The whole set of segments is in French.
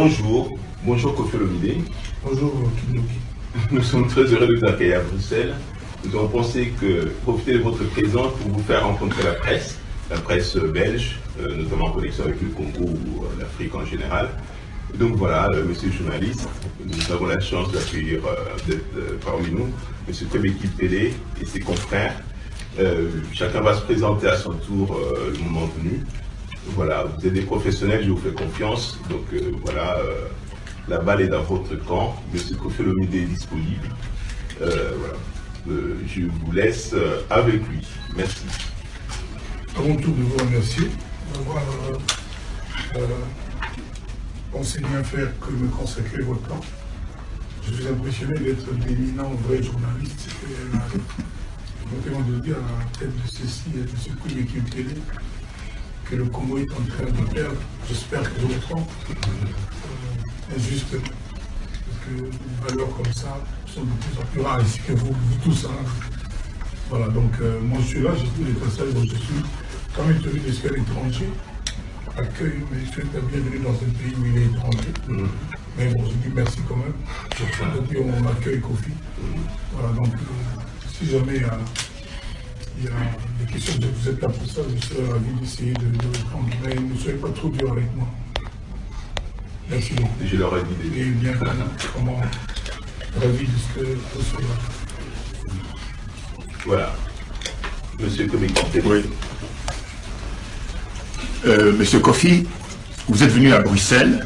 Bonjour, bonjour Koffi Olomide. Bonjour Kindoki. Nous sommes très heureux de vous accueillir à Bruxelles. Nous avons pensé que profiter de votre présence pour vous faire rencontrer la presse belge, notamment en connexion avec le Congo ou l'Afrique en général. Donc voilà, monsieur le journaliste, nous avons la chance d'accueillir parmi nous monsieur Kebeki Pele et ses confrères. Chacun va se présenter à son tour le moment venu. Voilà, vous êtes des professionnels, je vous fais confiance. Donc voilà, la balle est dans votre camp. Monsieur Koffi Olomide est disponible. Voilà, je vous laisse avec lui. Merci. À mon tour de vous remercier d'avoir pensé bien faire que me consacrer votre temps. Je suis impressionné d'être d'éminents vrais journalistes. Je me de dire à la tête de ceci et de ce coup d'équipe télé que le Congo est en train de perdre. J'espère que je me trompe. Injustement. Parce que des valeurs comme ça sont de plus en plus rares ici que vous tous. Hein. Voilà, donc moi je suis là, j'ai tous les passages où je suis. Quand même tenu de ce qu'un étranger accueille, mais je souhaite la bienvenue dans un pays où il est étranger. Mais bon, je dis merci quand même. Depuis on m'accueille Koffi. Voilà, donc si jamais il y a des questions, vous êtes là pour ça, je serai ravi d'essayer de répondre. Mais ne soyez pas trop dur avec moi. Merci beaucoup. Je leur ai dit. Et bien, comment ravi de ce que vous soyez là. Voilà. Monsieur Kebeki. Oui. Monsieur Koffi, vous êtes venu à Bruxelles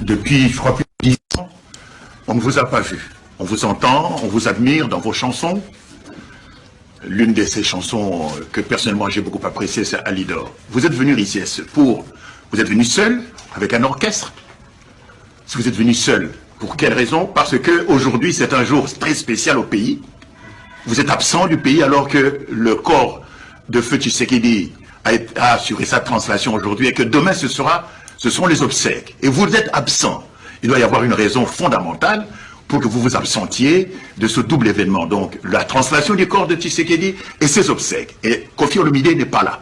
depuis, je crois, plus de 10 ans. On ne vous a pas vu. On vous entend, on vous admire dans vos chansons. L'une de ces chansons que personnellement j'ai beaucoup appréciée, c'est Alidor. Vous êtes venu ici vous êtes venu seul, avec un orchestre. Si vous êtes venu seul, pour quelle raison? Parce que aujourd'hui c'est un jour très spécial au pays. Vous êtes absent du pays alors que le corps de Feu Tshisekedi a assuré sa translation aujourd'hui et que demain ce sont les obsèques. Et vous êtes absent. Il doit y avoir une raison fondamentale pour que vous vous absentiez de ce double événement. Donc la translation du corps de Tshisekedi et ses obsèques. Et Koffi Olomide n'est pas là.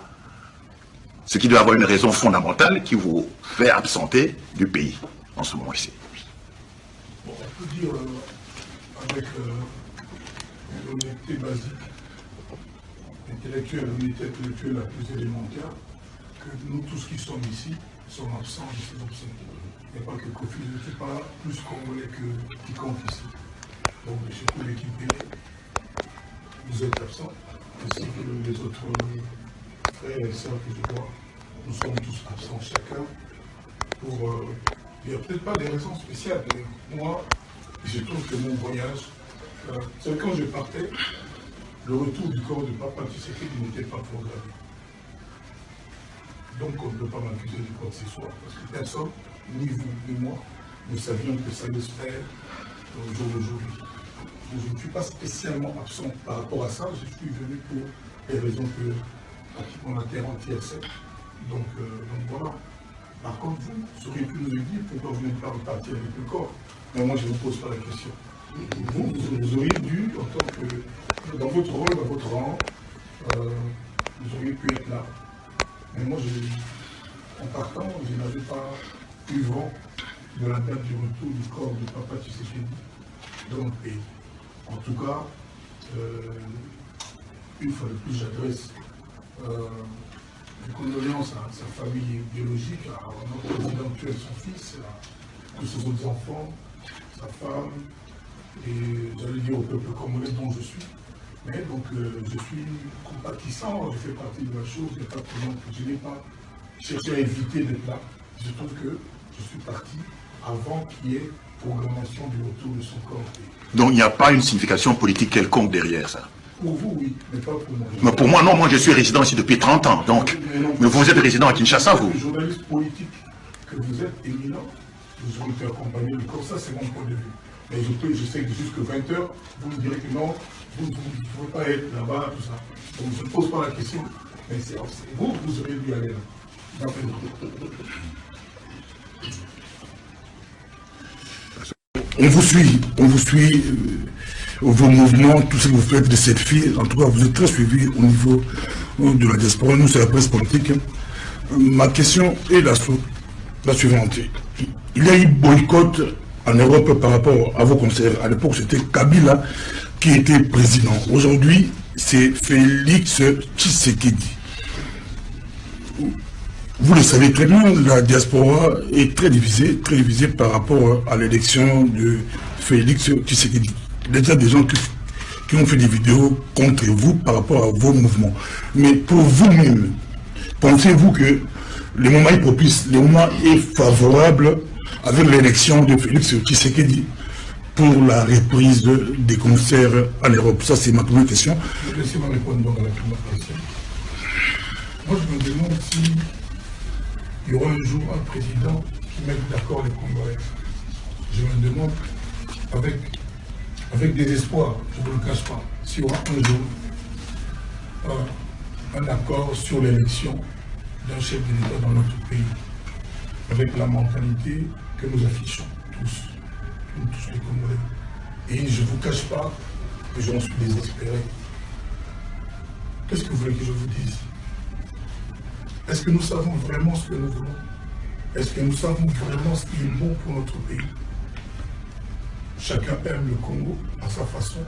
Ce qui doit avoir une raison fondamentale qui vous fait absenter du pays en ce moment ici. Bon, on peut dire avec l'honnêteté basique, l'honnêteté intellectuelle la plus élémentaire, que nous tous qui sommes ici sommes absents de ces obsèques. Il n'y a pas que Koffi, je ne suis pas plus congolais que quiconque ici. Donc, surtout l'équipe vous êtes absents, ainsi que les autres frères et sœurs que je vois. Nous sommes tous absents chacun pour... il n'y a peut-être pas des raisons spéciales, mais moi, je trouve que mon voyage, c'est quand je partais, le retour du corps de Papa Tshisekedi n'était pas programmé. Donc on ne peut pas m'accuser de quoi que ce soit, parce que personne, ni vous, ni moi, ne savions que ça allait se faire au jour d'aujourd'hui. Je ne suis pas spécialement absent par rapport à ça, je suis venu pour les raisons que pratiquement la terre entière sait. Donc voilà. Par contre, vous auriez pu nous le dire pourquoi vous n'êtes pas reparti avec le corps. Mais moi, je ne vous pose pas la question. Vous auriez dû, en tant que, dans votre rôle, dans votre rang, vous auriez pu être là. Mais moi, en partant, je n'avais pas eu vent de la date du retour du corps de Papa Tshisekedi dans le pays. En tout cas, une fois de plus, j'adresse des condoléances à sa famille biologique, à notre président actuel, son fils, à tous ses autres enfants, sa femme, et j'allais dire au peuple congolais dont je suis. Mais donc je suis compatissant, je fais partie de la chose, il n'y a pas de problème, je n'ai pas cherché à éviter d'être là. Je trouve que je suis parti avant qu'il y ait programmation du retour de son corps. Donc il n'y a pas une signification politique quelconque derrière ça? Pour vous, oui, mais pas pour moi. Mais pour moi, non, moi je suis résident ici depuis 30 ans, donc. Mais vous êtes résident à Kinshasa, vous? Le journaliste politique que vous êtes éminent, vous aurez été accompagné du corps, ça c'est mon point de vue. Mais je sais que jusqu'à 20h, vous me direz que non, vous ne pouvez pas être là-bas, tout ça. Donc je ne pose pas la question, mais c'est vous, vous auriez dû aller là. On vous suit, vos mouvements, tout ce que vous faites de cette fille. En tout cas, vous êtes très suivi au niveau de la diaspora. Nous, c'est la presse politique. Ma question est la suivante. il y a eu boycott en Europe par rapport à vos concerts. À l'époque, c'était Kabila qui était président. Aujourd'hui, c'est Félix Tshisekedi. Vous le savez très bien, la diaspora est très divisée par rapport à l'élection de Félix Tshisekedi. Il y a déjà des gens qui ont fait des vidéos contre vous par rapport à vos mouvements. Mais pour vous-même, pensez-vous que le moment est propice, le moment est favorable avec l'élection de Félix Tshisekedi pour la reprise des concerts en Europe? Ça, c'est ma première question. Laissez-moi répondre donc à la première question. Moi, je me demande si il y aura un jour un président qui mette d'accord les Congolais. Je me demande, avec des espoirs, je ne vous le cache pas, s'il y aura un jour un accord sur l'élection d'un chef de l'État dans notre pays, avec la mentalité que nous affichons tous les Congolais. Et je ne vous cache pas que j'en suis désespéré. Qu'est-ce que vous voulez que je vous dise? Est-ce que nous savons vraiment ce que nous voulons? Est-ce que nous savons vraiment ce qui est bon pour notre pays? Chacun aime le Congo à sa façon.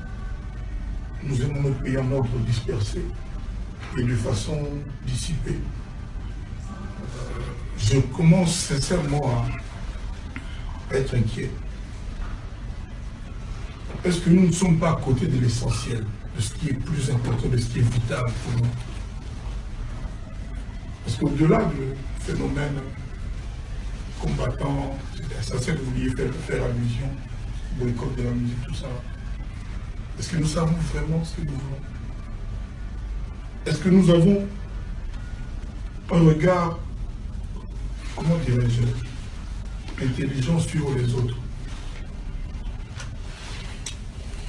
Nous aimons notre pays en ordre dispersé et de façon dissipée. Je commence sincèrement à être inquiet. Est-ce que nous ne sommes pas à côté de l'essentiel, de ce qui est plus important, de ce qui est vital pour nous? Parce qu'au-delà du phénomène combattant, c'est à ça que vous vouliez faire allusion, boycott de la musique, tout ça. Est-ce que nous savons vraiment ce que nous voulons? Est-ce que nous avons un regard, comment dirais-je, intelligent sur les autres?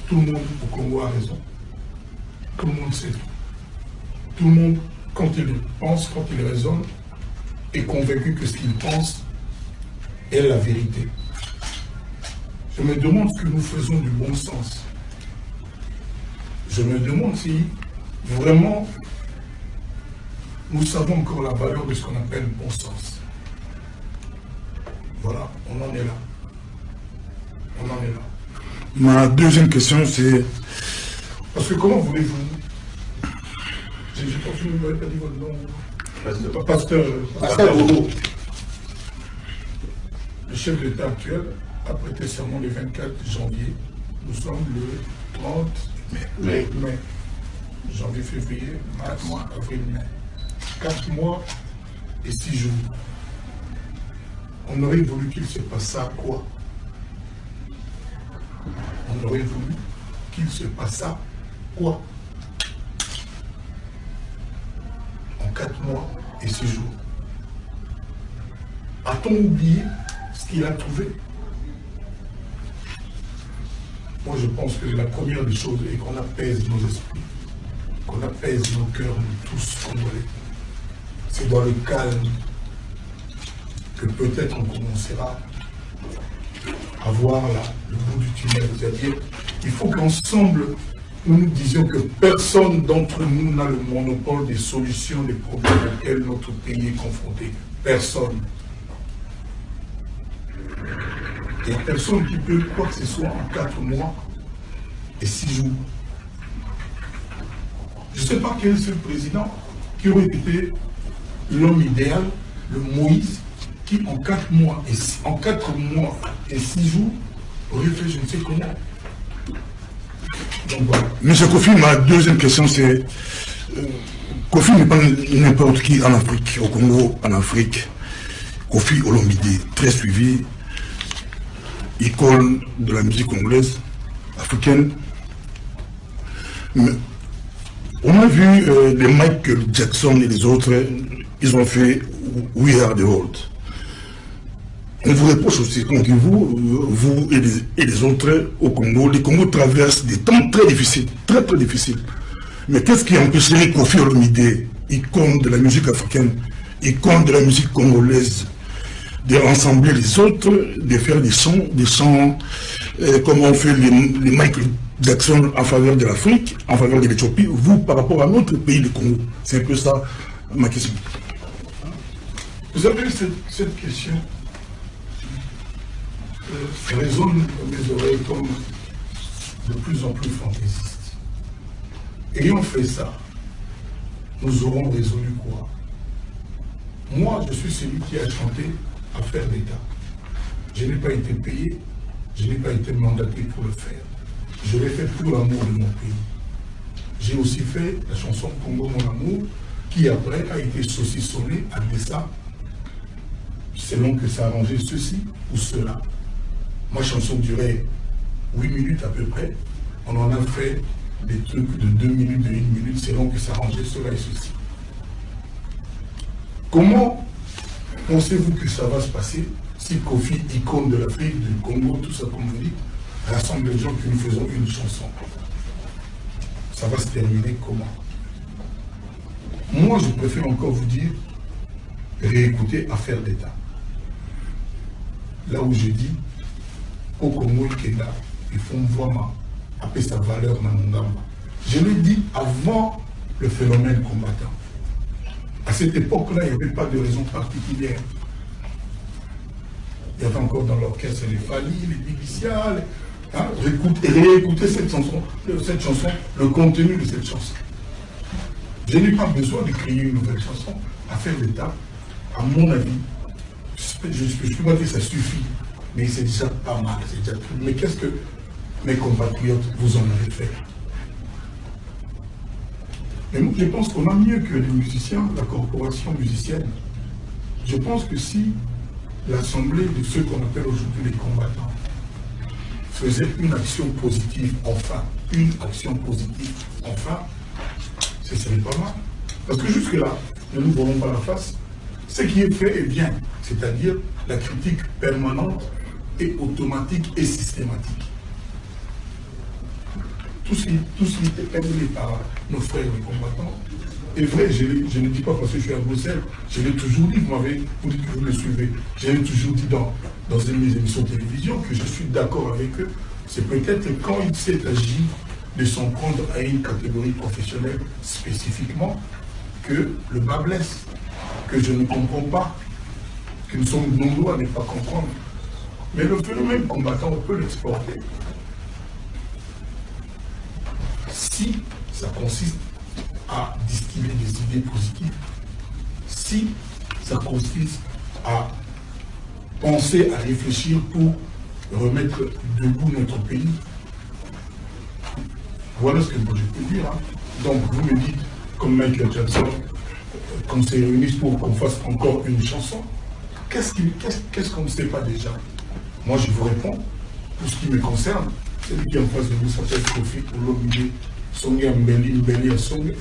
Tout le monde au Congo a raison. Tout le monde sait. Tout le monde, quand il pense, quand il raisonne, est convaincu que ce qu'il pense est la vérité. Je me demande ce que nous faisons du bon sens. Je me demande si vraiment nous savons encore la valeur de ce qu'on appelle bon sens. Voilà, on en est là. On en est là. Ma deuxième question, c'est... Parce que comment voulez-vous... Je pense que vous n'avez pas dit votre nom. Pasteur Bobo. Le chef de l'État actuel a prêté serment le 24 janvier. Nous sommes le 30 mai. Janvier, février, mars, avril, mai. 4 mois et 6 jours. On aurait voulu qu'il se passât quoi? On aurait voulu qu'il se passât quoi? En 4 mois et 6 jours. A-t-on oublié ce qu'il a trouvé? Moi, je pense que la première des choses est qu'on apaise nos esprits, qu'on apaise nos cœurs, nous tous congolais. C'est dans le calme que peut-être on commencera à voir le bout du tunnel. C'est-à-dire qu'il faut qu'ensemble, nous nous disions que personne d'entre nous n'a le monopole des solutions des problèmes auxquels notre pays est confronté. Personne. Il n'y a personne qui peut quoi que ce soit en 4 mois et 6 jours. Je ne sais pas quel est ce président qui aurait été l'homme idéal, le Moïse, qui en 4 mois et 6 jours aurait fait je ne sais comment. Donc voilà. Monsieur Kofi, ma deuxième question c'est, Kofi n'est pas n'importe qui en Afrique, au Congo, en Afrique. Kofi Olomide, très suivi, icône de la musique congolaise, africaine. Mais on a vu les Michael Jackson et les autres, ils ont fait We Are the World. On vous reproche aussi, quand vous et les autres au Congo, les Congo traversent des temps très difficiles, très difficiles. Mais qu'est-ce qui empêcherait Kofi Olomide, icône de la musique africaine, icône de la musique congolaise, de rassembler les autres, de faire des chants comme on fait les Michael Jackson en faveur de l'Afrique, en faveur de l'Éthiopie, vous par rapport à notre pays, le Congo? C'est un peu ça ma question. Vous avez eu cette question. résonne dans mes oreilles comme de plus en plus fantaisiste. Ayant fait ça, nous aurons résolu quoi? Moi, je suis celui qui a chanté Affaire d'État. Je n'ai pas été payé, je n'ai pas été mandaté pour le faire. Je l'ai fait pour l'amour de mon pays. J'ai aussi fait la chanson Congo Mon Amour, qui après a été saucissonnée à dessein, selon que ça arrangeait ceci ou cela. Ma chanson durait 8 minutes à peu près. On en a fait des trucs de 2 minutes, de 1 minute, selon que ça arrangeait cela et ceci. Comment pensez-vous que ça va se passer si Kofi, icône de l'Afrique, du Congo, tout ça comme vous dites, rassemble les gens que nous faisons une chanson? Ça va se terminer comment? Moi, je préfère encore vous dire, réécouter Affaire d'État. Là où je dis, au Congo, Kenda, il faut me voir appeler sa valeur dans mon gamme. Je l'ai dit avant le phénomène combattant. À cette époque-là, il n'y avait pas de raison particulière. Il y avait encore dans l'orchestre les Fali, les Bibiciales. Hein, réécouter cette chanson, le contenu de cette chanson. Je n'ai pas besoin de créer une nouvelle chanson. Affaire d'État, à mon avis, je ne peux pas dire que ça suffit, mais c'est déjà pas mal. Déjà... Mais qu'est-ce que mes compatriotes vous en avez fait? Mais moi, je pense qu'on a mieux que les musiciens, la corporation musicienne. Je pense que si l'Assemblée de ceux qu'on appelle aujourd'hui les combattants faisait une action positive, enfin, une action positive, enfin, ce serait pas mal. Parce que jusque-là, ne nous voyons pas la face, ce qui est fait est bien, c'est-à-dire la critique permanente et automatique et systématique. Tout ce qui était amené par nos frères les combattants est vrai, je ne dis pas parce que je suis à Bruxelles, je l'ai toujours dit, vous dites que vous le suivez, je l'ai toujours dit dans une de mes émissions de télévision que je suis d'accord avec eux. C'est peut-être quand il s'est agi de s'en prendre à une catégorie professionnelle spécifiquement que le bas blesse, que je ne comprends pas, que nous sommes nombreux à ne pas comprendre. Mais le phénomène combattant, on peut l'exporter. Si ça consiste à distiller des idées positives, si ça consiste à penser, à réfléchir pour remettre debout notre pays, voilà ce que moi je peux dire. Hein. Donc vous me dites, comme Michael Jackson, qu'on s'est réunis pour qu'on fasse encore une chanson. Qu'est-ce qu'on ne sait pas déjà? Moi je vous réponds, pour ce qui me concerne, celui qui est en face de vous s'appelle Kofi Olomide Songa Mbeli à Songa.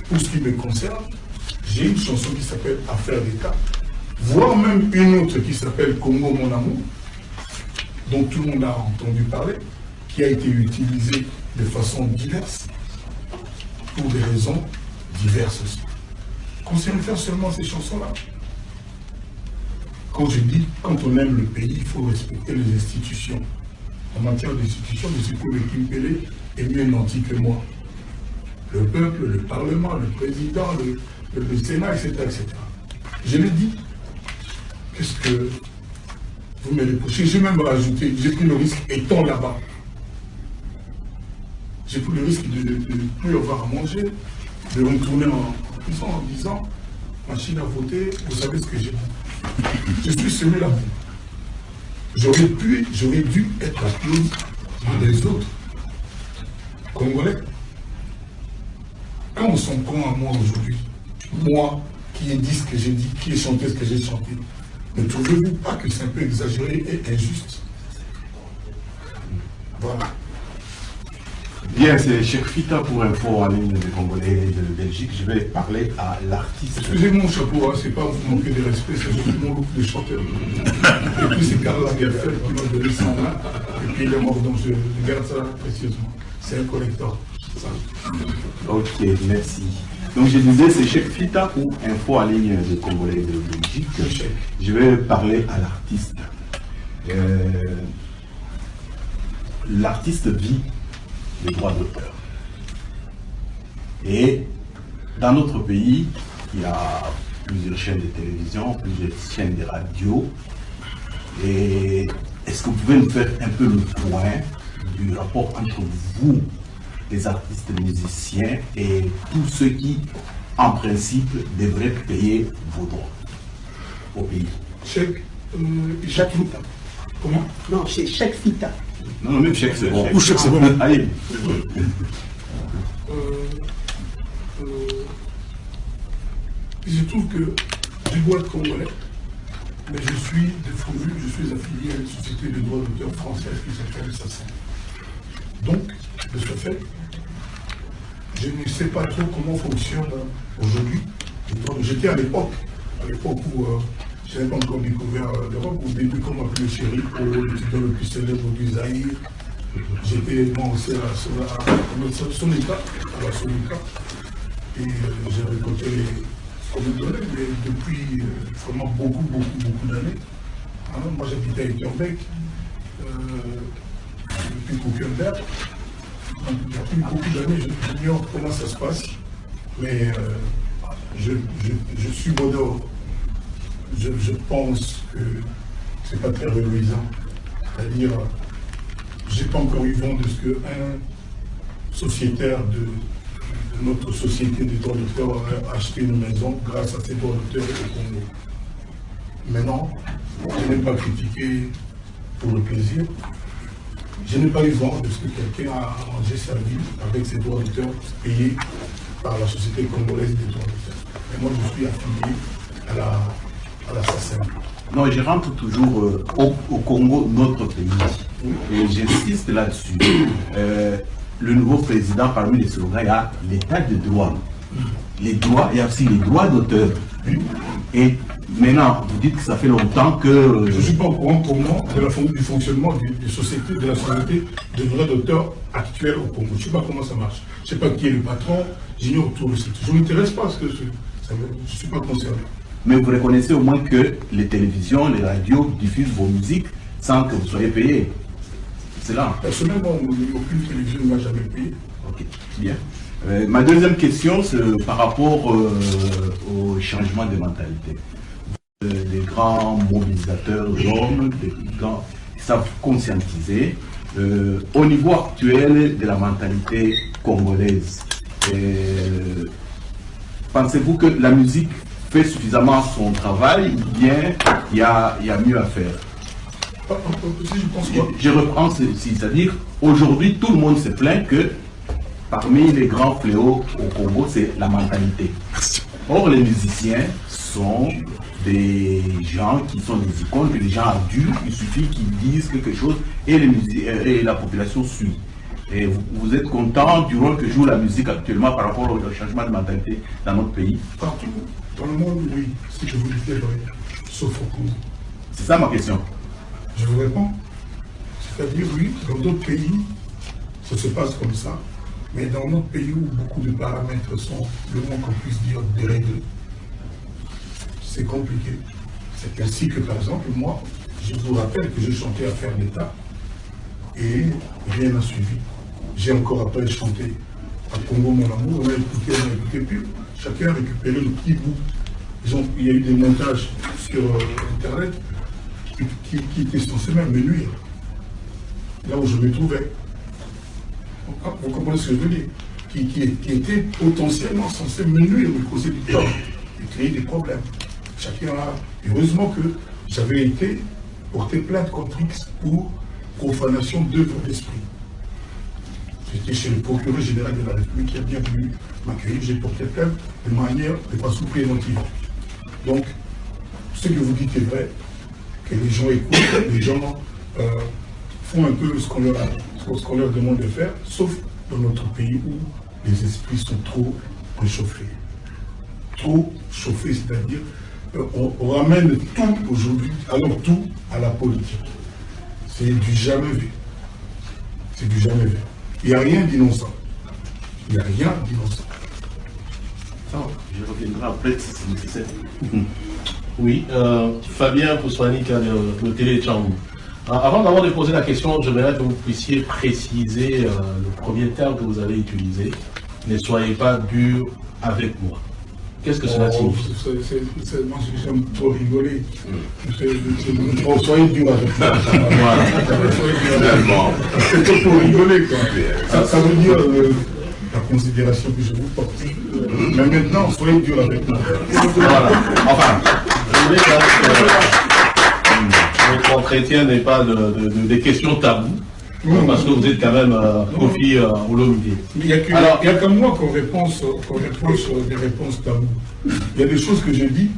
Pour ce qui me concerne, j'ai une chanson qui s'appelle Affaire d'État, voire même une autre qui s'appelle Congo Mon Amour, dont tout le monde a entendu parler, qui a été utilisée de façon diverse, pour des raisons diverses aussi. Qu'on sait faire seulement ces chansons-là. Quand je dis, quand on aime le pays, il faut respecter les institutions. En matière d'institutions, je sais que le Kimpélé est mieux nanti que moi. Le peuple, le Parlement, le président, le Sénat, etc., etc. Je l'ai dit. Qu'est-ce que vous me reprochez? J'ai même rajouté, j'ai pris le risque étant là-bas. J'ai pris le risque de ne plus avoir à manger, de retourner en prison en disant, machine à voter, vous savez ce que j'ai dit. Je suis semé là-bas. J'aurais dû être applaudi par les autres Congolais. Quand on s'en prend à moi aujourd'hui, moi qui ai dit ce que j'ai dit, qui ai chanté ce que j'ai chanté, ne trouvez-vous pas que c'est un peu exagéré et injuste? Voilà. Bien, c'est Cheikh Fita pour Info en ligne des Congolais de Belgique. Je vais parler à l'artiste. Excusez mon chapeau, hein, c'est pas vous manquer de respect, c'est juste mon look de chanteur. Et puis c'est Carla Gerfeld qui m'a donné son main, et puis il est mort, donc je garde ça précieusement. C'est un collector. Ok, merci. Donc je disais, c'est Cheikh Fita pour Info en ligne des Congolais de Belgique. Je vais parler à l'artiste. L'artiste vit les droits d'auteur. Et dans notre pays, il y a plusieurs chaînes de télévision, plusieurs chaînes de radio. Et est-ce que vous pouvez nous faire un peu le point du rapport entre vous, les artistes musiciens, et tous ceux qui, en principe, devraient payer vos droits au pays? Chèque FITA. Comment? Non, c'est chèque FITA. Non, même chèque, c'est bon. Ou chèque, c'est bon. Allez. Je trouve que je dois être congolais, mais je suis défendu, je suis affilié à une société de droits d'auteur française qui s'appelle SACEM. Donc, de ce fait, je ne sais pas trop comment fonctionne aujourd'hui. J'étais à l'époque où je n'avais pas encore découvert l'Europe, au début, comme on appelait Chéri, pour l'étudiant le plus célèbre du Zaïre. J'étais moi aussi à la Sonica, et j'ai récolté ce qu'on me donnait, mais depuis vraiment beaucoup d'années. Alors, moi j'habitais à Etterbeek, depuis Kukenberg. Depuis beaucoup d'années, j'ignore comment ça se passe, mais je suis Bodor. Je pense que c'est pas très reluisant. C'est-à-dire, j'ai pas encore eu vent de ce qu'un sociétaire de notre société des droits d'auteur a acheté une maison grâce à ses droits d'auteur au Congo. Maintenant, je n'ai pas critiqué pour le plaisir. Je n'ai pas eu vent de ce que quelqu'un a arrangé sa vie avec ses droits d'auteur payés par la société congolaise des droits d'auteur. Et moi, je suis affilié à la SACEM. Non, je rentre toujours au Congo, notre pays. Et j'insiste là-dessus. Le nouveau président, parmi les slogans, il y a l'état de droit. Les droits, il y a aussi les droits d'auteur. Et maintenant, vous dites que ça fait longtemps que... Je ne suis pas au courant comment du fonctionnement de la société de droits d'auteur actuelle au Congo. Je ne sais pas comment ça marche. Je ne sais pas qui est le patron, j'ignore tout le site. Je ne m'intéresse pas à ce que je ne suis pas concerné. Mais vous reconnaissez au moins que les télévisions, les radios diffusent vos musiques sans que vous soyez payé. C'est là. Personnellement, aucune télévision ne m'a jamais payé. Ok, bien. Ma deuxième question, c'est par rapport au changement de mentalité. Les grands mobilisateurs jeunes, les grands qui savent conscientiser. Au niveau actuel de la mentalité congolaise, pensez-vous que la musique fait suffisamment son travail ou bien il y a mieux à faire? Je reprends, c'est-à-dire aujourd'hui tout le monde se plaint que parmi les grands fléaux au Congo, c'est la mentalité. Or, les musiciens sont des gens qui sont des icônes, que les gens adulent, il suffit qu'ils disent quelque chose et la population suit. Et vous êtes content du rôle que joue la musique actuellement par rapport au changement de mentalité dans notre pays? Partout dans le monde, oui, si je vous le dis, sauf au Congo. C'est ça ma question. Je vous réponds. C'est-à-dire, oui, dans d'autres pays, ça se passe comme ça. Mais dans notre pays où beaucoup de paramètres sont, le moins qu'on puisse dire, déréglés, c'est compliqué. C'est ainsi que, par exemple, moi, je vous rappelle que je chantais à Faire d'État et rien n'a suivi. J'ai encore après chanté à Congo Mon Amour, on a écouté plus. Chacun a récupéré le petit bout. Il y a eu des montages sur Internet qui étaient censés même me nuire. Là où je me trouvais. Vous comprenez ce que je veux dire? Qui était potentiellement censé me nuire, me causer du tort et créer des problèmes. Chacun a... Heureusement que j'avais été porté plainte contre X pour profanation d'œuvres d'esprit. J'étais chez le procureur général de la République qui a bien voulu m'accueillir. J'ai porté plainte de façon préventive. Donc, ce que vous dites est vrai, que les gens écoutent, les gens font un peu ce qu'on leur demande de faire, sauf dans notre pays où les esprits sont trop réchauffés. Trop chauffés, c'est-à-dire on ramène tout aujourd'hui, alors tout à la politique. C'est du jamais vu. C'est du jamais vu. Il n'y a rien d'innocent. Il n'y a rien d'innocent. Je reviendrai après si c'est nécessaire. Oui, Fabien Poussouanika de Télé Tchangou. Avant d'abord de poser la question, j'aimerais que vous puissiez préciser le premier terme que vous avez utilisé. Ne soyez pas dur avec moi. Qu'est-ce que cela signifie? Moi, j'aime trop rigoler. Soyez dur avec moi. C'est tout pour rigoler, quoi. Ça veut dire la considération que je vous porte. Mais maintenant, soyez dur avec moi. Voilà. Enfin, je voulais que notre entretien n'est pas des questions taboues. Parce que vous êtes quand même Kofi Olomide. Il n'y a que moi qu'on reproche des réponses taboues. Il y a des choses que je dis,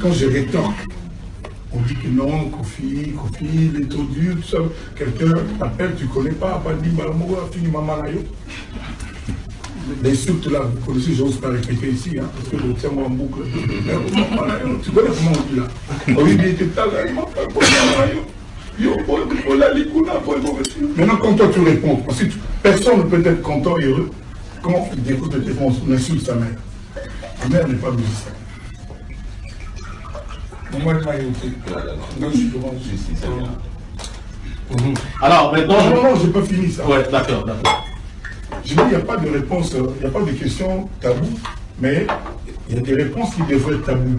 quand je rétorque, on dit que non, Kofi, il est trop dur, tout ça. Quelqu'un t'appelle, tu ne connais pas, dit fini maman là. L'insulte là, vous connaissez, je n'ose pas répéter ici, hein, parce que je tiens moi en boucle. Tu connais comment on dit là? Oui, il était là, il m'a pas maintenant, quand toi tu réponds, parce que personne ne peut être content et heureux quand il écoute tes réponses, on insulte sa mère. Ma mère n'est pas musicienne. Moi, je m'ai écouté. Non, je suis devant justice. Alors, maintenant. Non, je n'ai pas fini ça. Ouais, d'accord. Je dis, il n'y a pas de réponse, il n'y a pas de questions taboues, mais il y a des réponses qui devraient être taboues,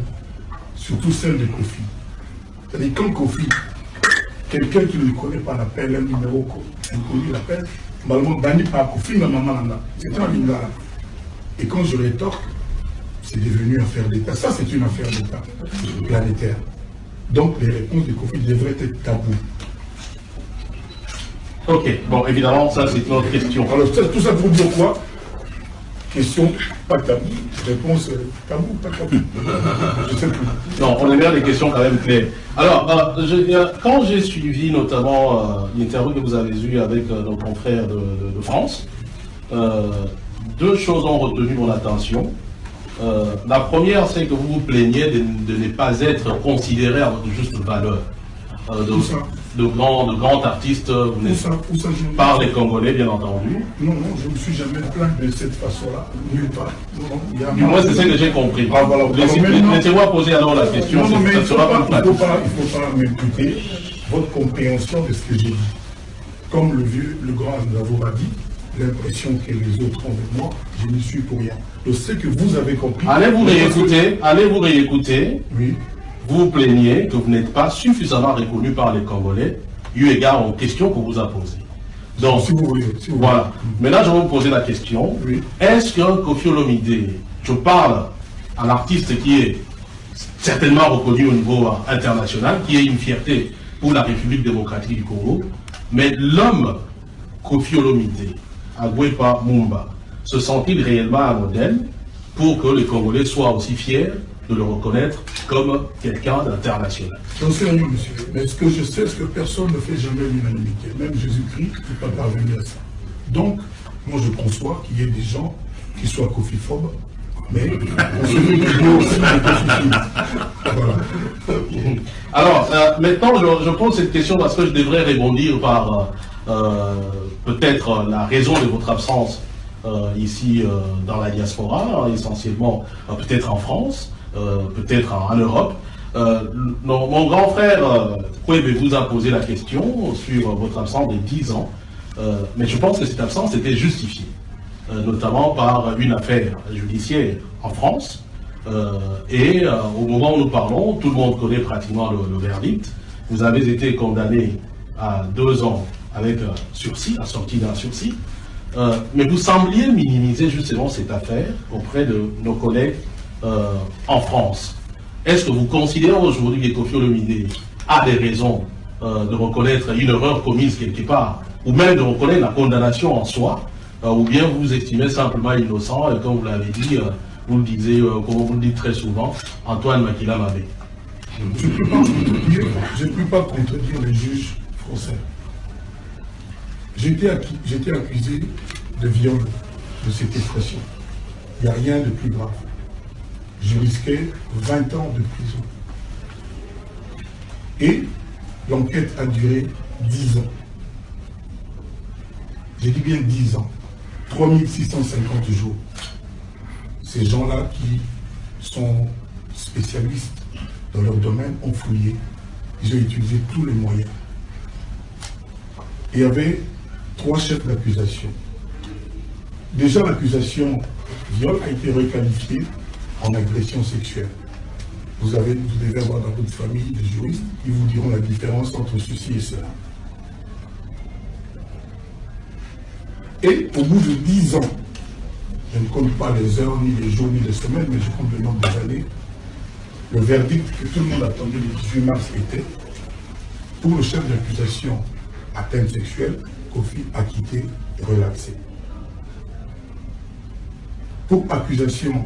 surtout celles de Kofi. C'est-à-dire, quand Kofi, quelqu'un qui ne le connaît pas l'appelle, un numéro inconnu l'appelle, normalement, Dani par Kofi, ma maman là. C'est un lingala. Et quand je rétorque, c'est devenu affaire d'État. Ça, c'est une affaire d'État planétaire. Donc, les réponses de Kofi devraient être taboues. Ok, bon, évidemment, ça, c'est une autre question. Alors, tout ça pour dire quoi? Question, pas tabou. Réponse, tabou, pas tabou. Je sais plus. Non, on a bien des questions quand même claires. Alors, quand j'ai suivi notamment l'interview que vous avez eue avec nos confrères de France, deux choses ont retenu mon attention. La première, c'est que vous vous plaignez de ne pas être considéré à votre juste valeur. De grands artistes, vous n'êtes pas les Congolais, bien entendu. Non, je ne me suis jamais plaint de cette façon-là, nulle part. Du moins, c'est ce que j'ai compris. Ah, voilà. Laissez-moi poser alors la question. Non, mais il ne faut pas m'imputer votre compréhension de ce que j'ai dit. Comme le grand Ndavo a dit, l'impression que les autres ont de moi, je n'y suis pour rien. Donc, ce que vous avez compris... Allez vous réécouter. Oui. Vous vous plaignez que vous n'êtes pas suffisamment reconnu par les Congolais, eu égard aux questions qu'on vous a posées. Donc, si vous voulez, voilà. Maintenant, je vais vous poser la question. Oui. Est-ce que Kofi Olomide, je parle à l'artiste qui est certainement reconnu au niveau international, qui est une fierté pour la République démocratique du Congo, mais l'homme Kofi Olomide, Agwepa Mumba, se sent-il réellement un modèle pour que les Congolais soient aussi fiers de le reconnaître comme quelqu'un d'international? J'en sais rien, monsieur. Mais ce que je sais, c'est que personne ne fait jamais l'unanimité. Même Jésus-Christ n'est pas parvenu à ça. Donc, moi je conçois qu'il y ait des gens qui soient cofiphobes, mais on se dit qu'il y a aussi des cofiphobes. Voilà. Alors, maintenant, je pose cette question parce que je devrais rebondir par peut-être la raison de votre absence ici dans la diaspora, essentiellement peut-être en France, peut-être en Europe. Mon grand frère Kwebe vous a posé la question sur votre absence de 10 ans, mais je pense que cette absence était justifiée, notamment par une affaire judiciaire en France. Et au moment où nous parlons, tout le monde connaît pratiquement le verdict. Vous avez été condamné à 2 ans avec sursis, assorti d'un sursis. Mais vous sembliez minimiser justement cette affaire auprès de nos collègues en France. Est-ce que vous considérez aujourd'hui que Kofi Olomide a des raisons de reconnaître une erreur commise quelque part, ou même de reconnaître la condamnation en soi, ou bien vous vous estimez simplement innocent, et comme vous l'avez dit, vous le disiez, comme vous le dites très souvent, Antoine Makila Mabé? Je ne peux pas contredire les juges français. J'étais accusé de viol de cette expression. Il n'y a rien de plus grave. Je risquais 20 ans de prison. Et l'enquête a duré 10 ans. J'ai dit bien 10 ans. 3650 jours. Ces gens-là qui sont spécialistes dans leur domaine ont fouillé. Ils ont utilisé tous les moyens. Il y avait 3 chefs d'accusation. déjà l'accusation viol a été requalifiée en agression sexuelle. Vous devez avoir dans votre famille des juristes qui vous diront la différence entre ceci et cela. Et au bout de 10 ans, je ne compte pas les heures, ni les jours, ni les semaines, mais je compte le nombre d'années, le verdict que tout le monde attendait le 18 mars était, pour le chef d'accusation atteinte sexuelle, Kofi acquitté et relaxé. Pour accusation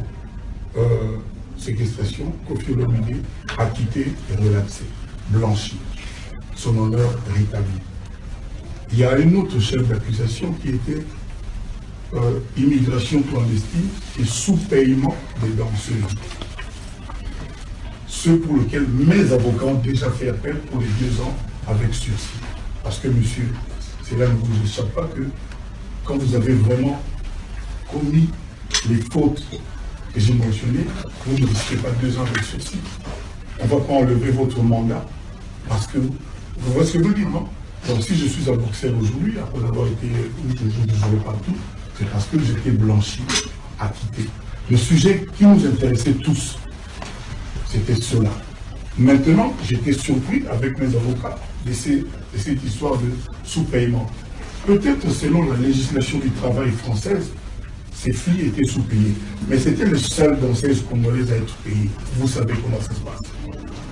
séquestration, Kofi Olomide acquitté et relaxé, blanchi, son honneur rétabli. Il y a un autre chef d'accusation qui était immigration clandestine et sous-paiement des danseuses. Ceux pour lesquels mes avocats ont déjà fait appel pour les 2 ans avec sursis. Parce que, monsieur, cela ne vous échappe pas que quand vous avez vraiment commis les fautes que j'ai mentionnées, vous ne risquez pas 2 ans avec sursis. On ne va pas enlever votre mandat parce que, vous voyez ce que je veux dire, non? Donc si je suis à Bruxelles aujourd'hui, après avoir été toujours partout, c'est parce que j'étais blanchi, acquitté. Le sujet qui nous intéressait tous, c'était cela. Maintenant, j'étais surpris avec mes avocats de cette histoire de sous-paiement. Peut-être selon la législation du travail française, ces filles étaient sous-payées. Mais c'était les seules danseuses congolaises à être payées. Vous savez comment ça se passe.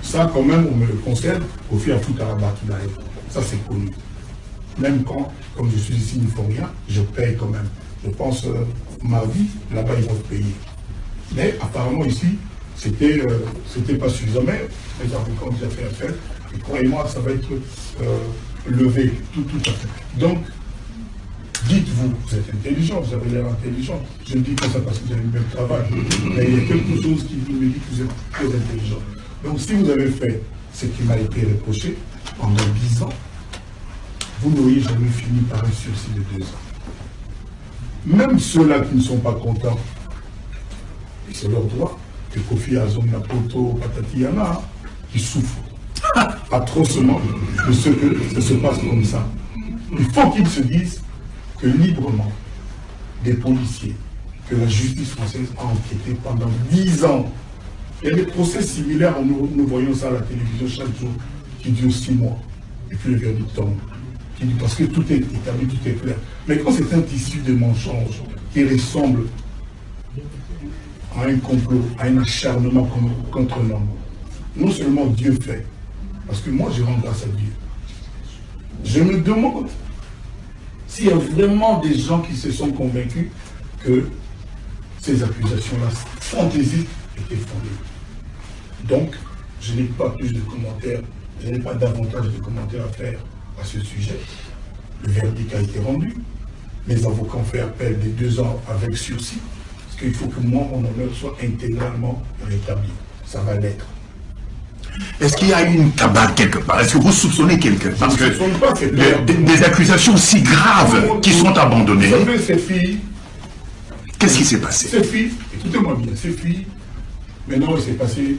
Ça, quand même, on me le concerne au fil à tout à la ça, c'est connu. Même quand, comme je suis ici, il ne faut rien, je paye quand même. Je pense, ma vie, là-bas, ils vont payer. Mais apparemment, ici, c'était pas suffisant. Mais les avocats ont déjà fait appel. Et croyez-moi, ça va être levé, tout à fait. Donc, dites-vous, vous êtes intelligent, vous avez l'air intelligent. Je ne dis pas ça parce que vous avez un bel travail. Mais il y a quelque chose qui me dit que vous êtes très intelligent. Donc, si vous avez fait ce qui m'a été reproché, pendant 10 ans, vous n'auriez jamais fini par un sursis de 2 ans. Même ceux-là qui ne sont pas contents, et c'est leur droit, que Kofi Azom, Napoto, Patati Yana, qui souffrent atrocement de ce que ça se passe comme ça. Il faut qu'ils se disent que librement, des policiers, que la justice française a enquêté pendant 10 ans. Il y a des procès similaires, nous voyons ça à la télévision chaque jour, qui dure 6 mois, et puis le verdict tombe. Parce que tout est établi, tout est clair. Mais quand c'est un tissu de mensonges qui ressemble à un complot, à un acharnement contre l'homme, non seulement Dieu fait, parce que moi je rends grâce à Dieu. Je me demande s'il y a vraiment des gens qui se sont convaincus que ces accusations-là, fantaisiques, étaient fondées. Donc, je n'ai pas plus de commentaires, je n'ai pas davantage de commentaires à faire à ce sujet. Le verdict a été rendu. Les avocats ont fait appel des 2 ans avec sursis, parce qu'il faut que moi, mon honneur soit intégralement rétabli. Ça va l'être. Est-ce qu'il y a eu une cabale quelque part? Est-ce que vous soupçonnez quelqu'un? Parce que des accusations si graves qui sont abandonnées. Vous savez, ces filles... Qu'est-ce qui s'est passé? Ces filles, écoutez-moi bien, ces filles, maintenant il s'est passé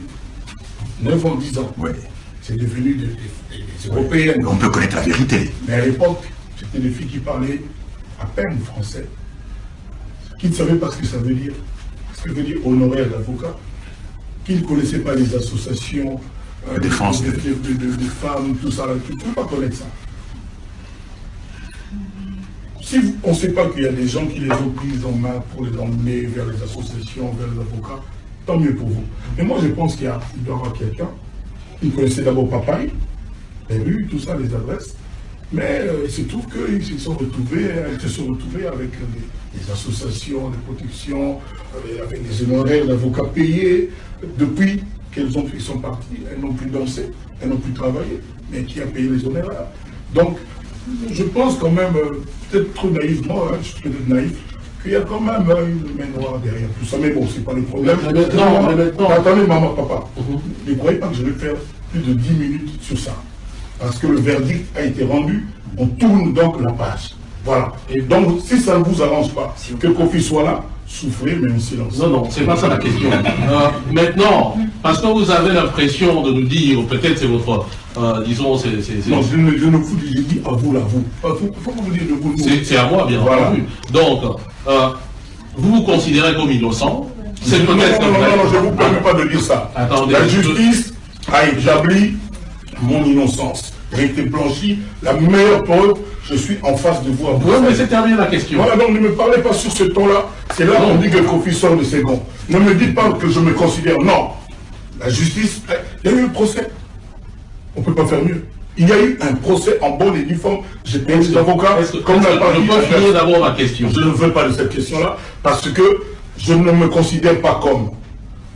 9 ans, 10 ans. Oui. C'est devenu des Européennes. On peut connaître la vérité. Mais à l'époque, c'était des filles qui parlaient à peine français, qui ne savaient pas ce que ça veut dire, ce que veut dire honorer un avocat, qui ne connaissaient pas les associations de défense de femmes, tout ça, tu ne peux pas connaître ça. Si on ne sait pas qu'il y a des gens qui les ont prises en main pour les emmener vers les associations, vers les avocats, tant mieux pour vous. Mais moi je pense qu'il doit y avoir quelqu'un qui connaissait d'abord Papaye, les rues, tout ça, les adresses, mais il se trouve qu'ils se sont retrouvés avec des associations de protection, avec des honoraires d'avocats payés. Depuis qu'ils sont partis, elles n'ont plus dansé, elles n'ont plus travaillé, mais qui a payé les honoraires? Donc, je pense quand même, peut-être trop naïvement, je suis peut-être naïf, qu'il y a quand même une main noire derrière tout ça. Mais bon, c'est pas le problème. Maintenant... Attendez, maman, papa. Ne croyez pas que je vais faire plus de 10 minutes sur ça. Parce que le verdict a été rendu, on tourne donc la page. Voilà. Et donc, si ça ne vous arrange pas, que Kofi soit là, souffrez, mais en silence. Non, c'est pas ça la question. Maintenant, parce que vous avez l'impression de nous dire, peut-être c'est votre, disons, c'est... Non, je ne vous dis, j'ai dit à vous, là, vous. Il faut que vous dites de vous. C'est à moi, bien voilà. entendu. Donc, vous vous considérez comme innocent. C'est peut-être non, je ne vous permets pas de dire ça. Attendez, la justice a établi mon innocence. J'ai été blanchi, la meilleure preuve, je suis en face de vous. Oui, mais c'est terminé la question. Voilà, donc ne me parlez pas sur ce ton-là. C'est là qu'on dit que Kofi sort de ses gonds. Ne me dites pas que je me considère. Non. La justice, il y a eu un procès. On ne peut pas faire mieux. Il y a eu un procès en bonne et due forme. J'ai payé des avocats. Je peux finir d'abord ma question. Je ne veux pas de cette question-là parce que je ne me considère pas comme.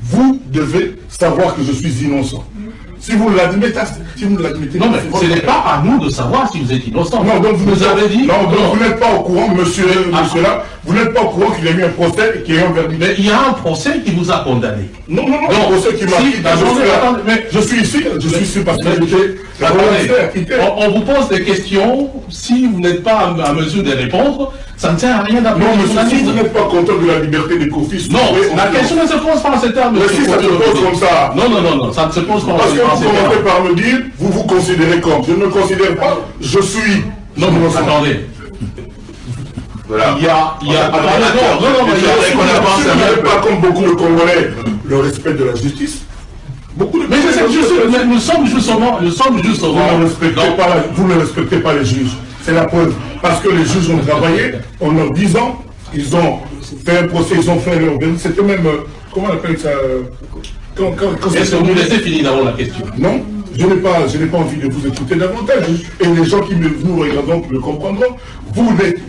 Vous devez savoir que je suis innocent. Si vous l'admettez, non, mais ce n'est pas à nous de savoir si vous êtes innocent. Non, donc vous avez dit. Non, donc vous n'êtes pas au courant, monsieur là, vous n'êtes pas au courant qu'il y a eu un procès et qu'il y a eu un verdict. Mais il y a un procès qui vous a condamné. Non, un procès qui m'a quitté. Je suis ici parce que j'étais. On vous pose des questions, si vous n'êtes pas à mesure de répondre, ça ne sert à rien d'appeler. Non, monsieur, si vous n'êtes pas content de la liberté des Kofi, non, la question ne se pose pas en ces termes. Mais si ça se pose comme ça. Non, ça ne se pose pas en ces termes. Parce que vous commencez par me dire, vous vous considérez comme. Je ne me considère pas, je suis. Non, attendez. Voilà. Il y a. Attendez, non, mais pas comme beaucoup de Congolais, le respect de la justice. Beaucoup de. Mais nous sommes justement. Vous ne respectez pas les juges. C'est la preuve. Parce que les juges ont travaillé pendant 10 ans, ils ont fait un procès, ils ont fait leur. C'était même. Comment on appelle ça? Est-ce que vous laissez finir d'abord la question? Non, je n'ai pas envie de vous écouter davantage. Et les gens qui nous regardent le comprendront. Vous êtes.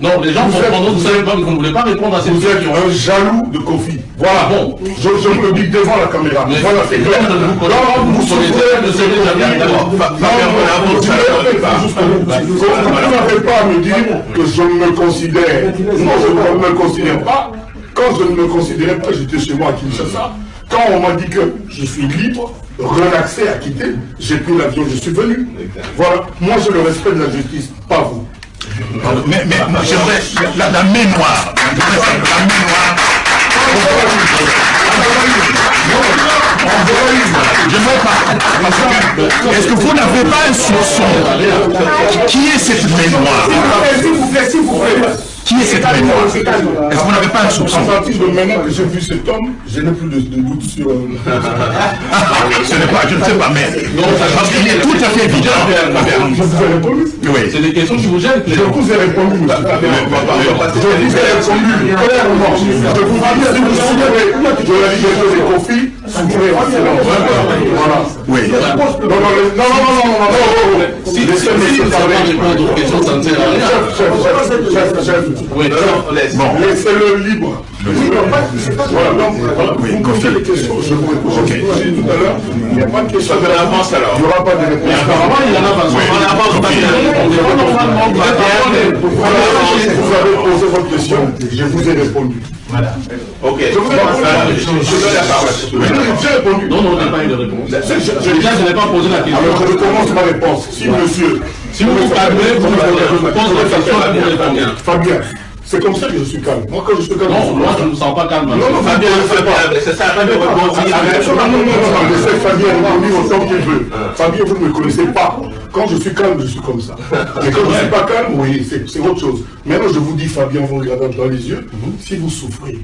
Non, les gens comprendront, vous savez pas, vous ne voulez pas répondre à cette question. Vous êtes un jaloux de Kofi. Voilà, bon. Je vous le dis devant la caméra. Mais voilà, c'est clair. Vous n'avez pas à me dire que je me considère. Moi, je ne me considère pas. Quand je ne me considérais pas, j'étais chez moi à Kinshasa. Quand on m'a dit que je suis libre, relaxé, à quitter, j'ai pris l'avion, je suis venu. Voilà, moi j'ai le respect de la justice, pas vous. Mais j'aimerais la mémoire. J'aimerais pas. Est-ce que vous n'avez pas un soupçon? Qui est cette mémoire? S'il vous plaît. Qui est cette mémoire? Est-ce que vous n'avez pas un soupçon? À partir de maintenant que j'ai vu cet homme, je n'ai plus de doute sur... je ne sais pas, mais parce qu'il est tout à fait évident. Je vous ai répondu. Oui. C'est des questions qui vous gênent. Je vous ai répondu, monsieur. Je vous ai répondu clairement. Je vous dis, si vous souffrez de la liberté des conflits, souffrez en silence. Voilà. Oui. Non. Si vous savez répondre aux questions, ça ne sert à rien. Chef. Oui. Laissez-le libre. Voilà, donc, vous posez les questions, je vous réponds. J'ai dit tout à l'heure, il n'y a pas de question de l'avance alors. Il n'y aura pas de réponse. Apparemment, il y en a pas. Vous avez posé votre question, je vous ai répondu. Voilà. Ok. Je vous ai répondu. Je donne la parole. J'ai répondu. Non, je n'ai pas eu de réponse. Déjà, je n'ai pas posé la question. Alors, je commence ma réponse. Si monsieur... Si vous vous calmez, vous me posez la question et vous répondez. Fabien, c'est comme ça que je suis calme. Moi, quand je suis calme... Non, moi, je ne me sens pas calme. Non, Fabien, c'est ça, pas de rebondir. Non, laissez Fabien rebondir autant qu'il veut. Fabien, vous ne me connaissez pas. Quand je suis calme, je suis comme ça. Mais quand je ne suis pas calme, oui, c'est autre chose. Maintenant, je vous dis, Fabien, vous regardez dans les yeux, si vous souffrez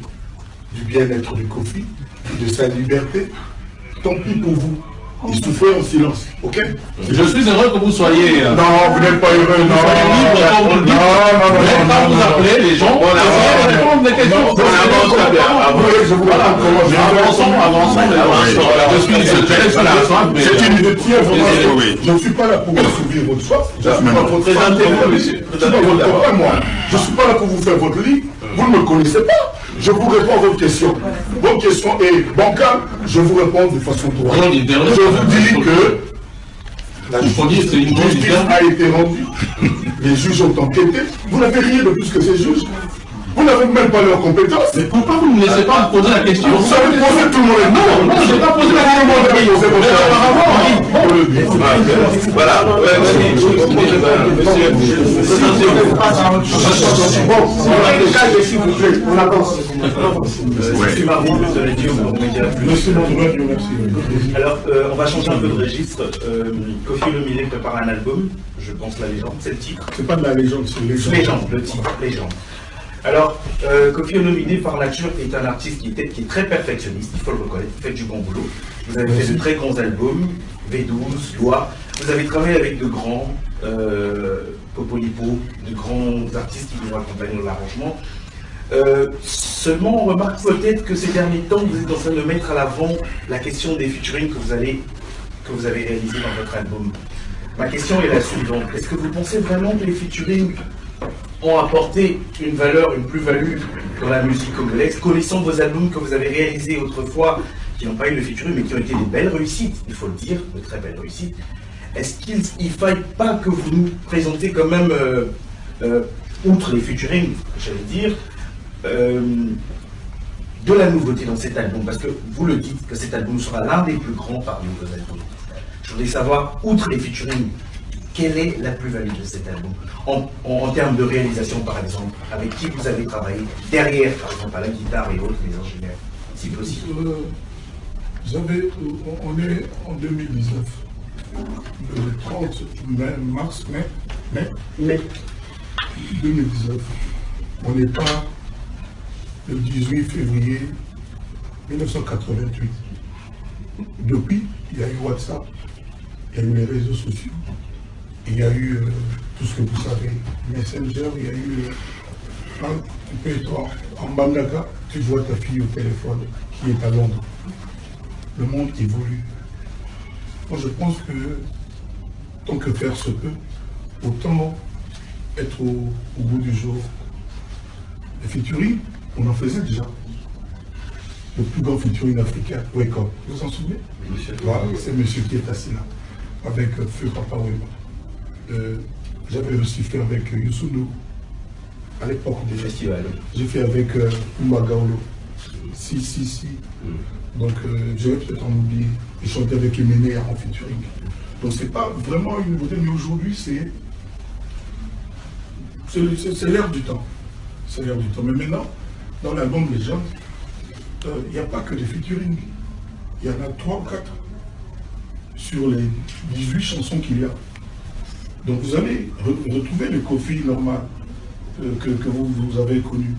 du bien-être du Kofi, de sa liberté, tant pis pour vous. Et souffrez en silence, ok? Je suis heureux que vous soyez... Non, vous n'êtes pas heureux, non. Quand vous appelez les gens, on répondre des questions. Je ne suis pas là pour vous soulever votre soif. Je ne suis pas votre moi. Je ne suis pas là pour vous faire votre lit. Vous ne me connaissez pas. Je vous réponds à votre question. Votre question est bancale. Je vous réponds de façon droite. Je vous dis que la justice a été rendue. Les juges ont enquêté. Vous n'avez rien de plus que ces juges. Vous n'avez même pas leurs compétences. Mais pourquoi vous ne me laissez pas me poser la question? Vous savez poser tout le monde. Non, je n'ai pas posé la question. Voilà. Alors, on va changer un peu de registre. Kofi Olomide prépare un album, je pense La Légende, c'est le titre. C'est pas de la légende, c'est légende. Légende, le titre, Légende. Alors, Koffi Olomide, par nature, est un artiste qui est très perfectionniste, il faut le reconnaître, vous faites du bon boulot. Vous avez fait de très grands albums, V12, Loi. Vous avez travaillé avec de grands Popolipo, de grands artistes qui vous accompagnent dans l'arrangement. Seulement, on remarque peut-être que ces derniers temps, vous êtes en train de mettre à l'avant la question des featuring que vous avez réalisés dans votre album. Ma question est la suivante. Est-ce que vous pensez vraiment que les featuring ont apporté une valeur, une plus-value dans la musique congolaise, connaissant vos albums que vous avez réalisés autrefois, qui n'ont pas eu de featuring, mais qui ont été des belles réussites, il faut le dire, de très belles réussites. Est-ce qu'il ne faille pas que vous nous présentez quand même, outre les featuring, j'allais dire, de la nouveauté dans cet album, parce que vous le dites, que cet album sera l'un des plus grands parmi vos albums. Je voudrais savoir, outre les featuring, quelle est la plus-value de cet album en termes de réalisation, par exemple, avec qui vous avez travaillé derrière, par exemple, à la guitare et autres, les ingénieurs, si possible. On est en 2019, le 30 mars, mai 2019. On n'est pas le 18 février 1988. Depuis, il y a eu WhatsApp, il y a eu les réseaux sociaux, il y a eu tout ce que vous savez, Messenger, il y a eu tu peux être en Mbandaka, tu vois ta fille au téléphone qui est à Londres. Le monde évolue. Moi je pense que tant que faire se peut, autant être au bout du jour. Les featuring, on en faisait déjà. Le plus grand featuring africain, Wake Up. Vous vous en souvenez? Voilà, c'est monsieur qui est assis là, avec Feu Papa Wema. J'avais aussi fait avec Youssou N'Dour, à l'époque déjà. Festival. J'ai fait avec Umagaolo. Si. Donc, je vais peut-être en oublier. J'ai chanté avec Emene en featuring. Donc, c'est pas vraiment une nouveauté, mais aujourd'hui, c'est l'ère du temps. C'est l'ère du temps. Mais maintenant, dans l'album Légende, il n'y a pas que des featuring. Il y en a 3 ou 4 sur les 18 chansons qu'il y a. Donc, vous allez retrouver le Koffi normal que vous avez connu.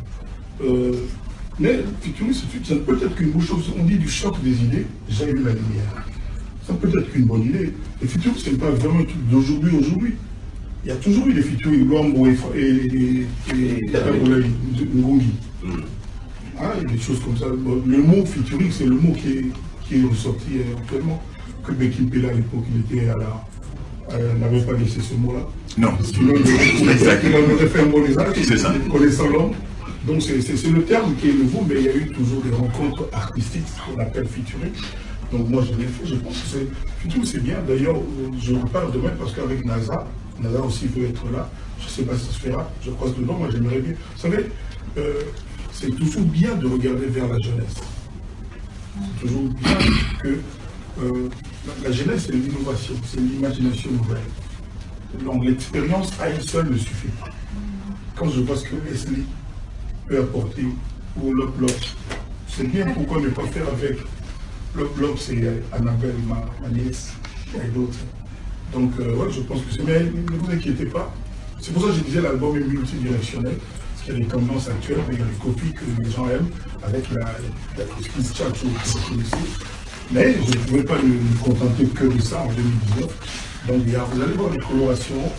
Mais le featuring, ça ne peut être qu'une bonne chose. On dit du choc des idées, j'ai eu la lumière. Ça peut être qu'une bonne idée. Le featuring, ce n'est pas vraiment un truc d'aujourd'hui. Il y a toujours eu des featuring, Luambo et Ngungi. Ah, des choses comme ça. Le mot featuring, c'est le mot qui est ressorti actuellement. Que Bekimpela à l'époque, il était n'avait pas laissé ce mot-là. Non. Sinon, il aurait fait un bon usage. C'est ça. Connaissant l'homme. Donc c'est le terme qui est nouveau, mais il y a eu toujours des rencontres artistiques qu'on appelle featuring. Donc moi je l'ai fait, je pense que featuring c'est bien. D'ailleurs, je vous parle demain parce qu'avec NASA aussi veut être là. Je ne sais pas si ça se fera, je croise dedans, moi j'aimerais bien. Vous savez, c'est toujours bien de regarder vers la jeunesse. C'est toujours bien que la jeunesse c'est l'innovation, c'est l'imagination nouvelle. Donc l'expérience à elle seule ne suffit pas. Quand je vois ce que Leslie peut apporter, ou Lop, c'est bien, pourquoi ne pas faire avec Lop, c'est Annabelle, ma nièce, et d'autres. Donc, ouais, je pense que c'est bien, ne vous inquiétez pas. C'est pour ça que je disais l'album est multidirectionnel, parce qu'il y a des tendances actuelles, mais il y a les copies que les gens aiment, avec la Kiss Chacho que vous connaissez. Mais je ne pouvais pas me contenter que de ça en 2019. Donc, vous allez voir les colorations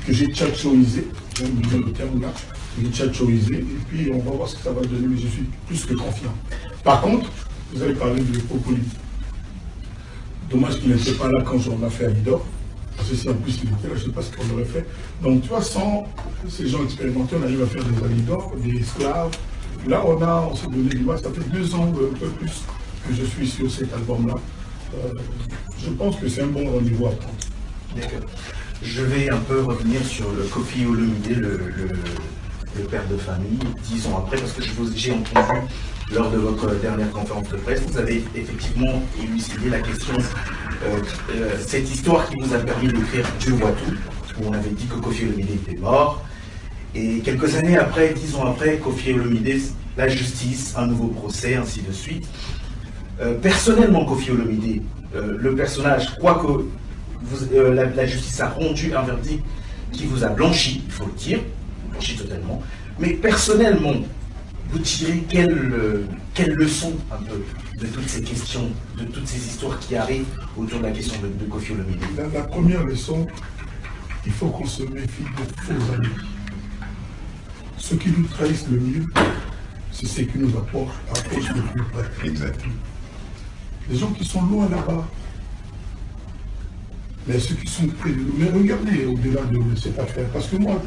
que j'ai tchatchoisées, j'aime bien le terme là. Les tchatchoisés, et puis on va voir ce que ça va donner, mais je suis plus que confiant. Par contre, vous avez parlé de Popoli. Dommage qu'il n'était pas là quand on a fait à Lidor, parce que si en plus il était là, je ne sais pas ce qu'on aurait fait. Donc tu vois, sans ces gens expérimentés, on arrive à faire des Alidor, des esclaves. Là, on s'est donné du mal, ça fait 2 ans, un peu plus, que je suis sur cet album-là. Je pense que c'est un bon rendez-vous à prendre. D'accord. Je vais un peu revenir sur le Koffi Olomide, le père de famille, 10 ans après, parce que j'ai entendu lors de votre dernière conférence de presse, vous avez effectivement élucidé la question, cette histoire qui vous a permis d'écrire Dieu voit tout, où on avait dit que Koffi Olomide était mort, et quelques années après, 10 ans après, Koffi Olomide, la justice, un nouveau procès, ainsi de suite. Personnellement, Koffi Olomide, le personnage, quoique la justice a rendu un verdict qui vous a blanchi, il faut le dire, blanchi totalement. Mais personnellement, vous tirez quelle leçon un peu de toutes ces questions, de toutes ces histoires qui arrivent autour de la question de Koffi Olomide? La première leçon, il faut qu'on se méfie de faux amis. Ceux qui nous trahissent le mieux, c'est ceux qui nous approchent le plus près. Exactement. Les gens qui sont loin là-bas, mais ceux qui sont près de nous. Mais regardez au-delà de cette affaire, parce que moi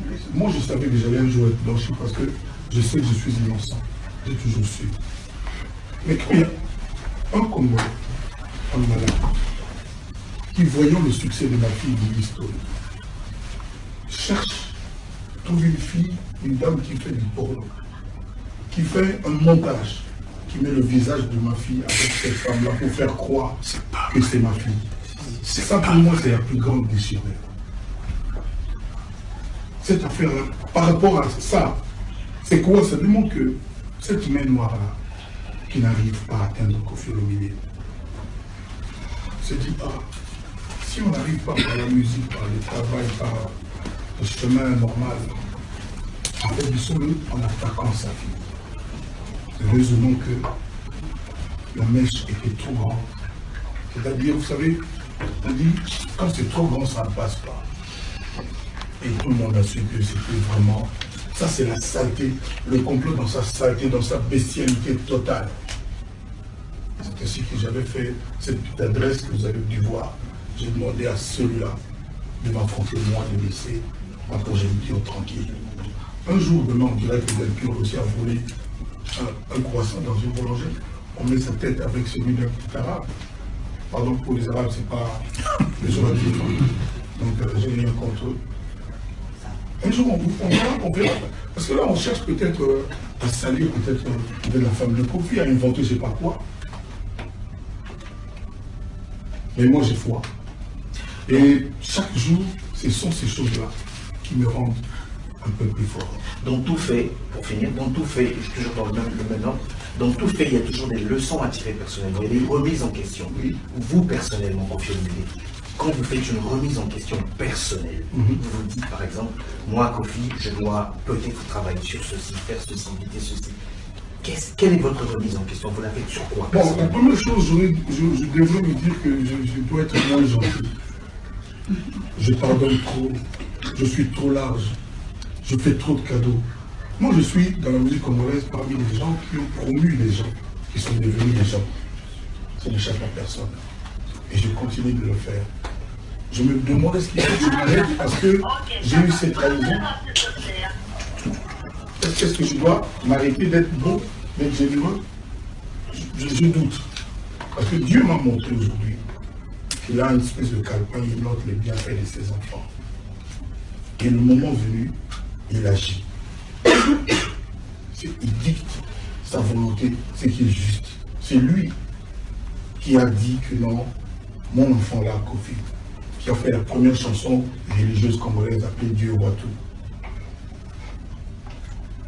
je savais que j'allais un jour être blanchi, parce que je sais que je suis innocent. J'ai toujours su. Mais quand il y a un Congolais, un malade, qui voyant le succès de ma fille de l'histoire, cherche, trouve une fille, une dame qui fait du porno, qui fait un montage, qui met le visage de ma fille avec cette femme-là pour faire croire que c'est ma fille. Ça pour moi c'est la plus grande déchirure. Cette affaire-là, par rapport à ça, c'est quoi? Ça démontre que cette main noire-là, qui n'arrive pas à atteindre Koffi Olomide, se dit, si on n'arrive pas par la musique, par le travail, par le chemin normal, en fait, disons-le en attaquant sa fille. Raisonnons que la mèche était trop grande. C'est-à-dire, vous savez, on dit, quand c'est trop grand, ça ne passe pas. Et tout le monde a su que c'était vraiment... Ça, c'est la saleté, le complot dans sa saleté, dans sa bestialité totale. C'est ainsi que j'avais fait cette petite adresse que vous avez dû voir. J'ai demandé à celui-là de m'affronter, moi, de laisser ma progéniture tranquille. Un jour, demain, on dirait que Delpure aussi a volé un croissant dans une boulangerie. On met sa tête avec celui d'un petit arabe. Pardon, pour les arabes, c'est pas les gens qui font. Donc, j'ai rien contre eux. Un jour, on verra. Parce que là, on cherche peut-être à salir peut-être de la femme de Koffi, à inventer je ne sais pas quoi. Mais moi, j'ai foi. Et chaque jour, ce sont ces choses-là qui me rendent un peu plus fort. Dans tout fait, pour finir, dans tout fait, je suis toujours dans le même ordre, dans tout fait, il y a toujours des leçons à tirer personnellement, il y a des remises en question. Oui. Vous, personnellement, Koffi Olomide, quand vous faites une remise en question personnelle, vous vous dites par exemple, moi, Koffi, je dois peut-être travailler sur ceci, faire ceci, éviter ceci. Quelle est votre remise en question? Vous la faites sur quoi? Bon, la première chose, je devrais me dire que je dois être moins gentil. Je pardonne trop, je suis trop large, je fais trop de cadeaux. Moi, je suis dans la musique congolaise parmi les gens qui ont promu les gens, qui sont devenus des gens. Ça n'échappe à personne. Et je continue de le faire. Je me demande est-ce qu'il faut que je m'arrête parce que j'ai eu cette trahison. Est-ce que je dois m'arrêter d'être beau, d'être généreux? Je doute. Parce que Dieu m'a montré aujourd'hui qu'il a une espèce de calepin, il note les bienfaits de ses enfants. Et le moment venu, il agit. Il dicte sa volonté, ce qui est juste. C'est lui qui a dit que non, mon enfant là, Koffi, qui a fait la première chanson religieuse congolaise appelée Dieu voit tout.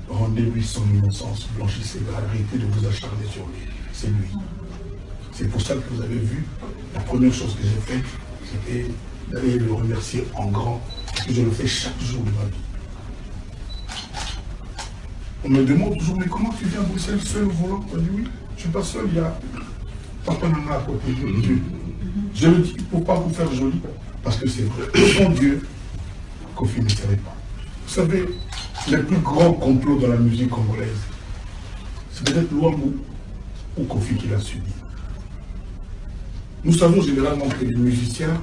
Rendez-lui son innocence, blanchissez-le, arrêtez de vous acharner sur lui. C'est lui. C'est pour ça que vous avez vu, la première chose que j'ai faite, c'était d'aller le remercier en grand, parce que je le fais chaque jour de ma vie. On me demande toujours, mais comment tu viens à Bruxelles seul au volant? Je dis oui, je ne suis pas seul, il y a Papa Nana à côté de Dieu. Je le dis pour ne pas vous faire joli, parce que c'est vrai. Sans Dieu, Koffi ne serait pas. Vous savez, le plus grand complot dans la musique congolaise, c'est peut-être Luambo ou Koffi qui l'a subi. Nous savons généralement que les musiciens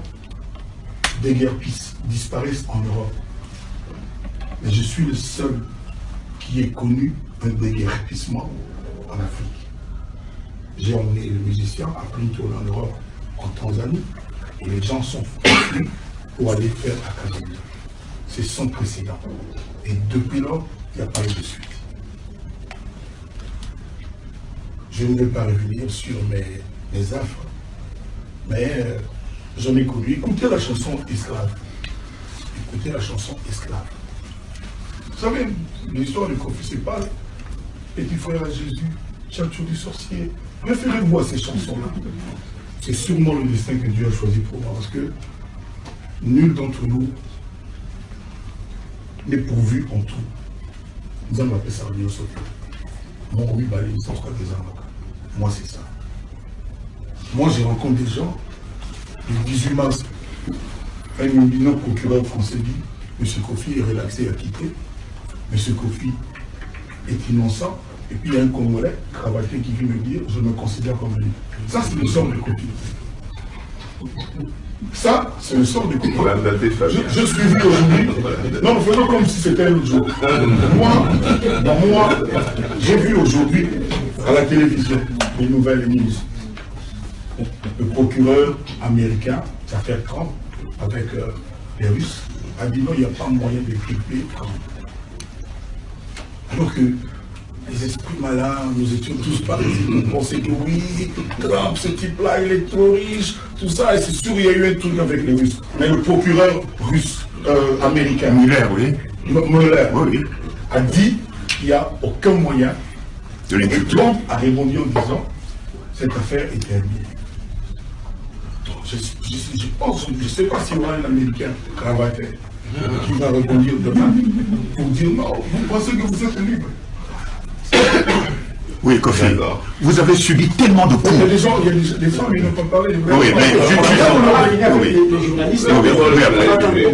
déguerpissent, disparaissent en Europe. Mais je suis le seul qui ait connu un déguerpissement en Afrique. J'ai emmené les musiciens à Pluto en Europe, en Tanzanie, et les gens sont venus pour aller faire académie. C'est sans précédent. Et depuis lors, il n'y a pas eu de suite. Je ne vais pas revenir sur mes affres, mais j'en ai connu. Écoutez la chanson Esclave. Écoutez la chanson Esclave. Vous savez, l'histoire de Koffi, c'est pas Petit frère à Jésus, Tchatchou du sorcier. Référez-vous à ces chansons-là. C'est sûrement le destin que Dieu a choisi pour moi, parce que nul d'entre nous n'est pourvu en tout. Nous allons appeler ça Rio Soto. Mon oui, bah, les licences des avocats. Moi, c'est ça. Moi, je rencontre des gens, le 18 mars, un éminent procureur français dit M. Kofi est relaxé à quitter. M. Kofi est innocent. Et puis il y a un Congolais, cravaté, qui vient me dire je me considère comme lui. Ça, c'est le sort de Kofi. Ça, c'est le sort de Kofi. Je suis vu aujourd'hui. Non, faisons comme si c'était un autre jour. Moi, j'ai vu aujourd'hui à la télévision les nouvelles news. Le procureur américain, ça fait Trump, avec les Russes, a dit non, il n'y a pas moyen de culper Trump. Alors que les esprits malins, nous étions tous partis, nous pensions que oui, Trump, ce type-là, il est trop riche, tout ça, et c'est sûr, il y a eu un truc avec les Russes. Mais le procureur russe, américain, Mueller, a dit qu'il n'y a aucun moyen. Et Trump a répondu en disant cette affaire est terminée. Je pense, je ne sais pas s'il y aura un Américain cravaté qui va répondre demain pour dire non, vous pensez que vous êtes libre. Oui, Kofi, vous avez subi tellement de coups. Il y a des gens, ils n'ont pas parlé. Oui, mais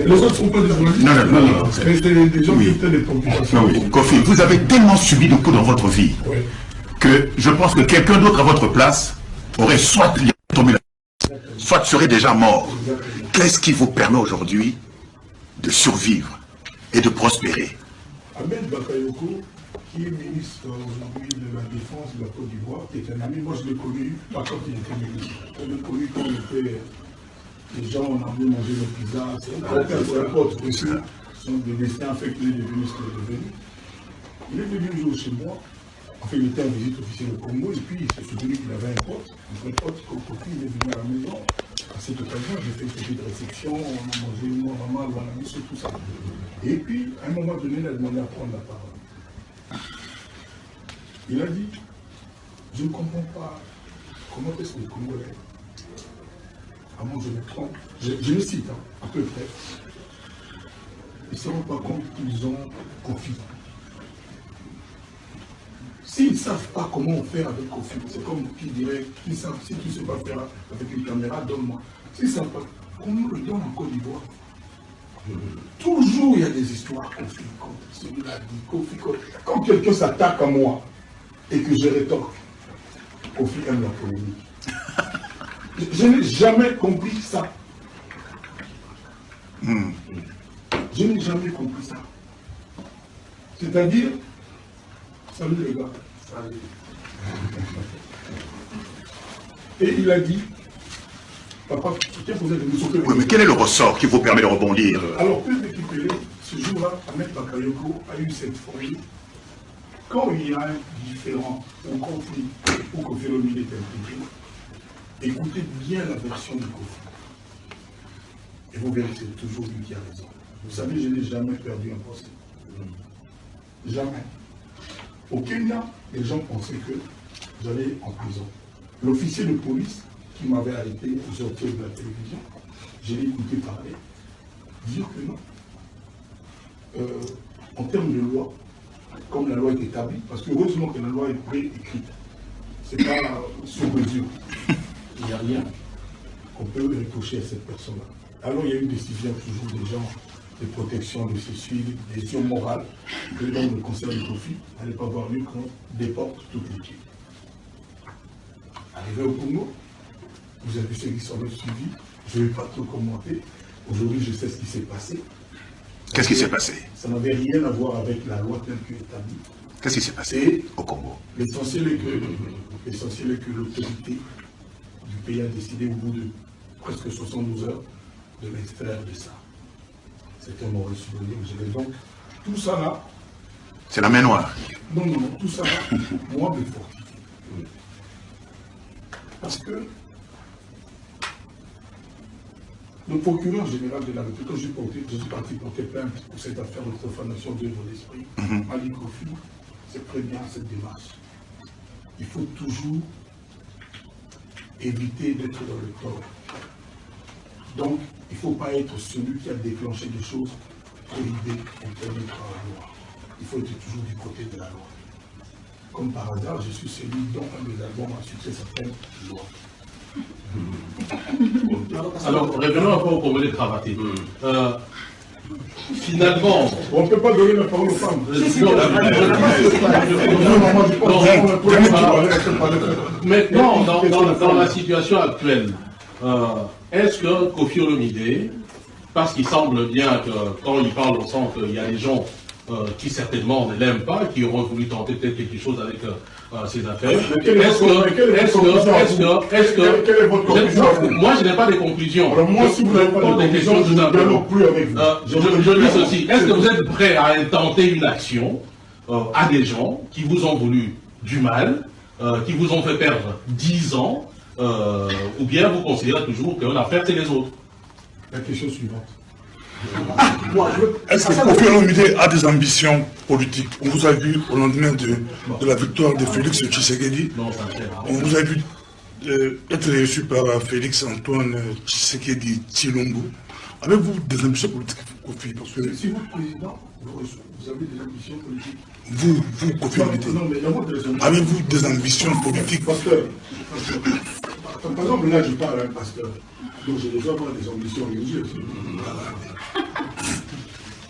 les autres ne sont pas des journalistes. Non. Mais c'est des gens qui étaient des préoccupations. Oui, Kofi, vous avez tellement subi de coups dans votre vie que je pense que quelqu'un d'autre à votre place aurait soit tombé là, soit serait déjà mort. Qu'est-ce qui vous permet aujourd'hui de survivre et de prospérer? Ahmed Bakayoko, qui est ministre aujourd'hui de la Défense de la Côte d'Ivoire, qui est un ami, moi je l'ai connu, pas quand il était ministre. Je l'ai connu quand il était. Les gens ont amené manger le pizza, c'est un pote aussi. Son destin fait qu'il est devenu ce qu'il est devenu. Il est venu un jour chez moi. En fait, il était en visite officielle au Congo, et puis il s'est souvenu qu'il avait un pote. Un pote, Kofi, il est venu à la maison. À cette occasion, j'ai fait une petite réception, on a mangé moi, maman, on a mis sur tout ça. Et puis, à un moment donné, il a demandé à prendre la parole. Il a dit, je ne comprends pas comment est-ce que les Congolais, à moi je me trompe, je le cite, à peu près, ils ne se rendent pas compte qu'ils ont Kofi. S'ils ne savent pas comment faire avec Kofi, c'est comme qui dirait, si tu ne sais pas faire avec une caméra, donne-moi. S'ils ne savent pas, comment le donne en Côte d'Ivoire? Toujours il y a des histoires Kofi, comme celui-là dit Kofi. Quand quelqu'un s'attaque à moi et que je rétorque, Kofi aime la polémique. Je n'ai jamais compris ça. Je n'ai jamais compris ça. C'est-à-dire, salut les gars. Salut. Et il a dit, papa, vous êtes venu sauter. Oui, mais quel est le ressort qui vous permet de rebondir? Alors, plus d'équipés, ce jour-là, Ahmed Bakayoko a eu cette formule. Quand il y a un différent, un conflit, ou Kofi Olomide est impliqué, écoutez bien la version de Kofi. Et vous verrez, c'est toujours lui qui a raison. Vous savez, je n'ai jamais perdu un procès. Jamais. Au Kenya, les gens pensaient que j'allais en prison. L'officier de police qui m'avait arrêté pour sortir de la télévision, je l'ai écouté parler, dire que non. En termes de loi, comme la loi est établie, parce que heureusement que la loi est préécrite, c'est pas sur mesure. Il n'y a rien qu'on peut reprocher à cette personne-là. Alors il y a une décision toujours des gens de protection de ceci, des décisions morales, que dans le concert de Kofi, n'allait pas avoir lieu qu'on déporte toute l'équipe. Arrivé au Congo, vous avez ceux qui sont suivis, je ne vais pas tout commenter. Aujourd'hui, je sais ce qui s'est passé. Qu'est-ce qui s'est passé? Ça n'avait rien à voir avec la loi telle qu'établie. Qu'est-ce qui s'est passé au Congo? L'essentiel est que l'autorité du pays a décidé au bout de presque 72 heures de m'extraire de ça. C'était un mauvais souvenir. Donc, tout ça là... C'est la main noire. Non, tout ça là, moi, me fortifie. Parce que le procureur général de la République, quand je suis parti porter plainte pour cette affaire de profanation d'œuvre d'esprit, m'a dit Kofi, c'est très bien cette démarche. Il faut toujours éviter d'être dans le tort. Donc, il ne faut pas être celui qui a déclenché des choses prohibées interdites par la loi. il faut être toujours du côté de la loi. Comme par hasard, je suis celui dont un des albums a succès s'appelle Loi. Alors, revenons un peu au problème des cravatés. Finalement, on ne peut pas donner la parole aux femmes. Maintenant, dans la situation actuelle, est-ce que Koffi Olomide, parce qu'il semble bien que quand il parle, on sent qu'il y a des gens qui certainement ne l'aiment pas, qui auront voulu tenter peut-être quelque chose avec ses affaires. Moi, je n'ai pas de conclusion. Alors moi, si vous n'avez pas de conclusion, je ne dialogue plus avec vous. Je dis ceci, est-ce que vous êtes prêt à intenter une action à des gens qui vous ont voulu du mal, qui vous ont fait perdre 10 ans, ou bien vous considérez toujours que l'affaire, c'est les autres? La question suivante. Est-ce que Koffi Olomide a des ambitions politiques? On vous a vu au lendemain de la victoire de Félix Tshisekedi. On vous a vu être reçu par Félix Antoine Tshisekedi Tshilombo. Avez-vous des ambitions politiques, Koffi? Parce que si vous êtes président, vous avez des ambitions politiques. Vous, Koffi Olomide, avez-vous des ambitions politiques? Pasteur, par exemple, là, je parle à un pasteur. Donc, je dois avoir des ambitions religieuses.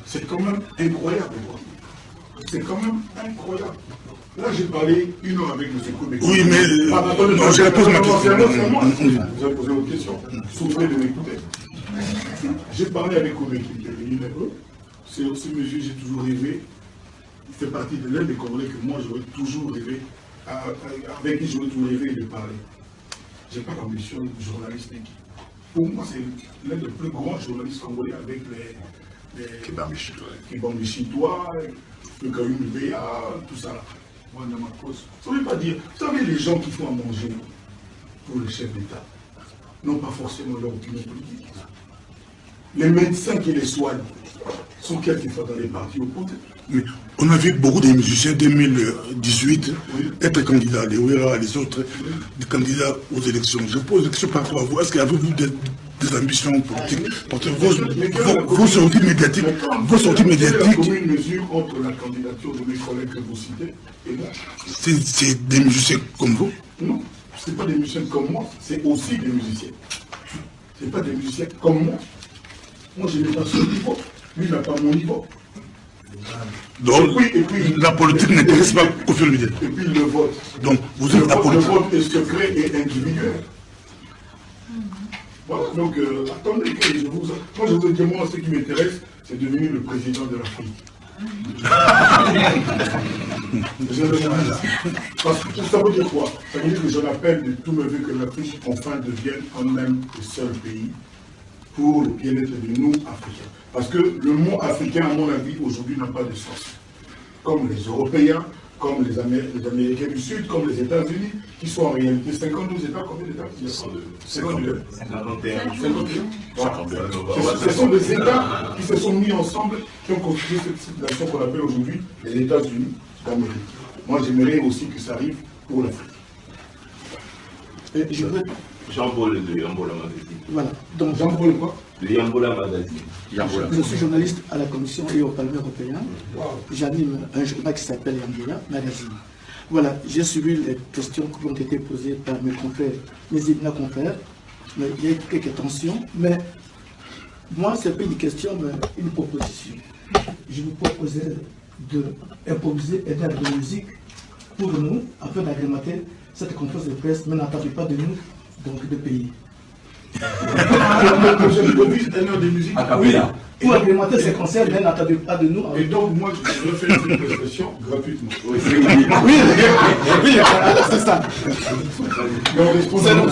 C'est quand même incroyable. C'est quand même incroyable. Là, j'ai parlé 1 heure avec M. Koubé. Oui, mais... non, je pose ma question. Vous avez posé votre question. Souvenez de m'écouter. J'ai parlé avec Koubé qui était venu un peu. C'est aussi monsieur, j'ai toujours rêvé. Il fait partie de l'un des Congolais que moi, j'aurais toujours rêvé, avec qui j'aurais toujours rêvé de parler. Je n'ai pas l'ambition journalistique. Pour moi, c'est l'un des plus grands journalistes congolais avec les Kibambi Chitois, le Kayum Béa, tout ça. Moi, dans ma cause. Ça ne veut pas dire, vous savez, les gens qui font à manger pour le chef d'État n'ont pas forcément leur opinion politique. Les médecins qui les soignent sont quelquefois dans les partis opposés. Mais on a vu beaucoup de musiciens 2018 être candidats, les Ouira, les autres, des candidats aux élections. Je pose une question par rapport à vous. Est-ce qu'avez-vous des ambitions politiques? Parce que vos sorties médiatiques, Comment une mesure contre la candidature de mes collègues que vous citez et moi? C'est des musiciens comme vous? Non, ce n'est pas des musiciens comme moi, c'est aussi des musiciens. Ce n'est pas des musiciens comme moi. Moi, je n'ai pas son niveau. Lui n'a pas mon niveau. Donc, et puis, la politique n'intéresse pas Koffi Olomide. Et puis le vote. Donc, vous êtes la politique. Le vote est secret et individuel. Voilà, donc, attendez, moi je vous ai dit, moi, ce qui m'intéresse, c'est devenir le président de l'Afrique. Parce que ça veut dire quoi? Ça veut dire que je l'appelle de tous mes vœux que l'Afrique enfin devienne un même et seul pays pour le bien-être de nous, Africains. Parce que le mot africain, à mon avis, aujourd'hui n'a pas de sens. Comme les Européens, comme les Américains du Sud, comme les États-Unis, qui sont en réalité 52 États, combien d'États? 52. 51. Ce sont des États qui se sont mis ensemble, qui ont construit cette civilisation qu'on appelle aujourd'hui les États-Unis d'Amérique. Moi, j'aimerais aussi que ça arrive pour l'Afrique. Jean-Paul de Yambola Magazine. Voilà. Donc, Jean-Paul quoi? De Yambola Magazine. Je suis journaliste à la Commission et au Parlement européen. J'anime un journal qui s'appelle Yambola Magazine. Voilà, j'ai suivi les questions qui ont été posées par mes confrères, mes éminents confrères. Mais il y a eu quelques tensions. Mais moi, ce n'est pas une question, mais une proposition. Je vous proposais d'improviser et d'air de musique pour nous, afin d'agrémenter cette conférence de presse, mais n'attendez pas de nous, donc de pays. J'improvise un heure de musique. Oui, pour agrémenter ces concerts, mais n'attendez pas de nous. Et donc, moi, je vais faire cette prestation gratuitement. Oui, c'est ça.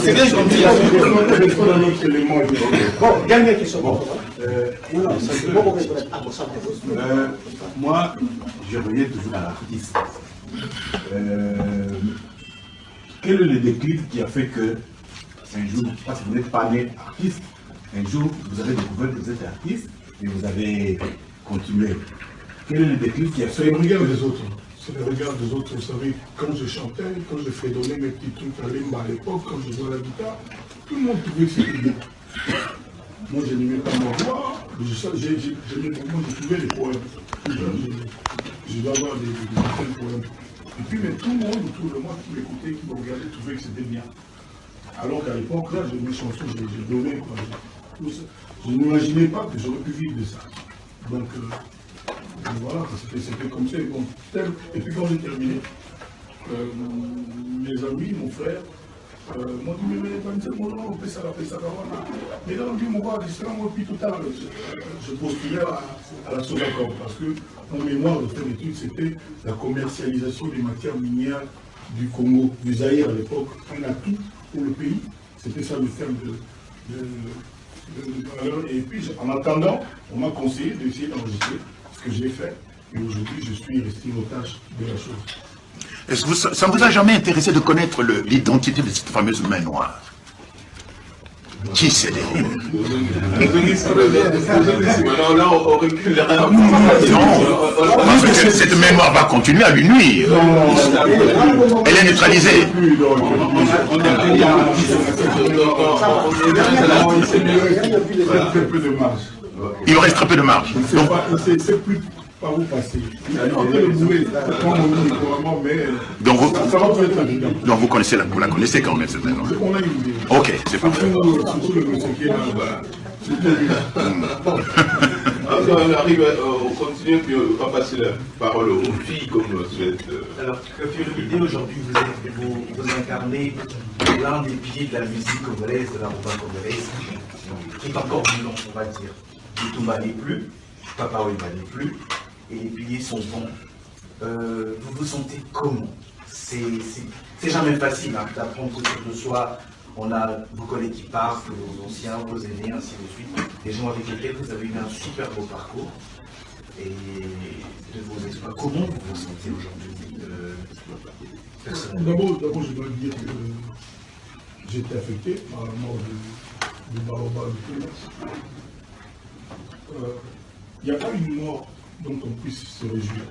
C'est bien gentil. Bon, dernière question. Moi, je reviens toujours à l'artiste. Quel est le déclic qui a fait que un jour, parce que vous n'êtes pas né artiste, un jour vous avez découvert que vous êtes artiste et vous avez continué? Quel est le déclip qui a fait? C'est le regard des autres. C'est le regard des autres. Vous savez, quand je chantais, quand je fredonnais mes petits trucs à l'imba à l'époque, quand je jouais à la guitare, tout le monde trouvait que c'était bien. Moi, je n'aimais pas ma voix, je trouvais les poèmes. je dois avoir des problèmes. Et puis, mais tout le monde autour de moi qui m'écoutait, qui me regardait, trouvait que c'était bien. Alors qu'à l'époque, là, mes chansons, j'ai donné, quoi. Je n'imaginais pas que j'aurais pu vivre de ça. Donc voilà, c'était comme ça. Bon, et puis quand j'ai terminé, mes amis, mon frère, m'ont dit, mais pas une seule non, on fait ça, mais là, on dit, mon gars, moi, puis tout à l'heure, je postulais à la Sodacom, parce que mon mémoire de faire l'étude, c'était la commercialisation des matières minières du Congo, du Zaïre à l'époque, un atout pour le pays. C'était ça le terme et puis, en attendant, on m'a conseillé d'essayer d'enregistrer ce que j'ai fait. Et aujourd'hui, je suis resté otage de la chose. Est-ce que ça ne vous a jamais intéressé de connaître l'identité de cette fameuse main noire? Qui c'est les Non, là, on reculera. Non, parce que cette main noire va continuer à lui nuire. Elle est neutralisée. Il lui reste très peu de marge. C'est plus par où passer. Donc vous connaissez vous la connaissez quand même, cette main noire. On a une idée. Ok, c'est parfait. Surtout le monsieur qui est là. On arrive, on continue, puis on va passer la parole aux filles, comme souhaite. Alors, l'idée aujourd'hui, vous incarnez l'un des piliers de la musique congolaise, de la rumba congolaise, qui est encore vivant, on va dire. Bitumba n'est plus, Papa Wemba n'est plus, et les piliers sont bons. Vous vous sentez comment? C'est jamais facile hein, d'apprendre autour de soi. On a vos collègues qui partent, vos anciens, vos aînés, ainsi de suite. Des gens avec lesquels vous avez eu un super beau parcours. Et de vos exploits. Comment vous vous sentez aujourd'hui D'abord, je dois dire que j'ai été affecté par la mort du Baroba de Clémence. Il n'y a pas une mort dont on puisse se réjouir.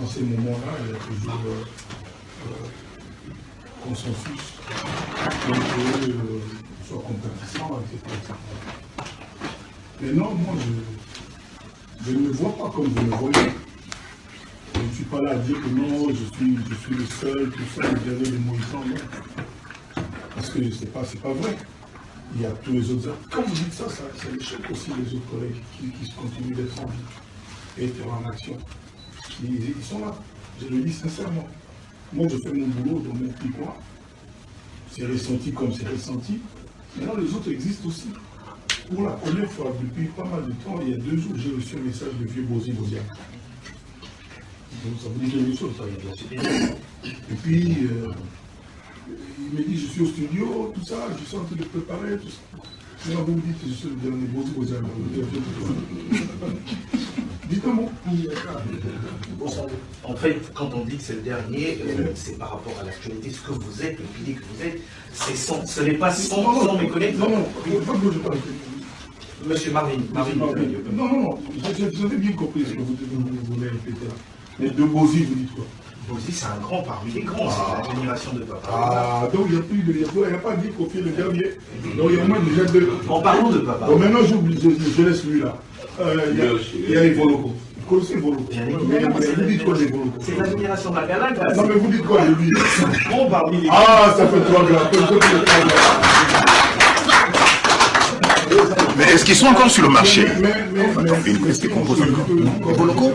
Dans ces moments-là, il y a toujours consensus, soit compatissant, etc. Mais non, moi, je ne me vois pas comme vous me voyez. Je ne suis pas là à dire que non, je suis le seul, tout seul, derrière les Mohicans, non. Parce que c'est pas vrai. Il y a tous les autres. Quand vous dites ça, ça échappe aussi les autres collègues qui continuent d'être en vie et être en action. Ils sont là. Je le dis sincèrement. Moi, je fais mon boulot dans mon petit coin. C'est ressenti comme c'est ressenti. Maintenant, les autres existent aussi. Pour la première fois, depuis pas mal de temps, il y a 2 jours, j'ai reçu un message de vieux Bozi Bozia. Donc, ça vous dit quelque chose, ça. Et puis, il me dit, je suis au studio, tout ça, je suis en train de préparer, tout ça. Maintenant, vous me dites, je suis le dernier Bozi Bozia. Dites un mot. En fait, quand on dit que c'est le dernier, c'est par rapport à l'actualité, ce que vous êtes, le pilier que vous êtes, ce n'est pas sans mes collègues. Non, il ne faut pas que je parle. Monsieur Marvin. Non, j'avais bien compris ce que vous voulez répéter là. Mais de Bozi, vous dites quoi? Bozi, c'est un grand parmi les grands, c'est la génération de Papa. Ah, donc il n'y a plus de. Il n'y a pas dit qu'on fait le dernier. Donc il y a au moins déjà 2. En parlant de Papa. Donc maintenant, je laisse lui là. Il y a Evoloko. Vous connaissez Evoloko? Vous dites quoi d'Evoloko? C'est la génération de la Galaga. Non, mais vous dites quoi de lui? Bon parmi les. Ah, ça fait 3 gars. Mais est-ce qu'ils sont encore sur le marché? Est-ce qu'ils composent encore? Evoloko?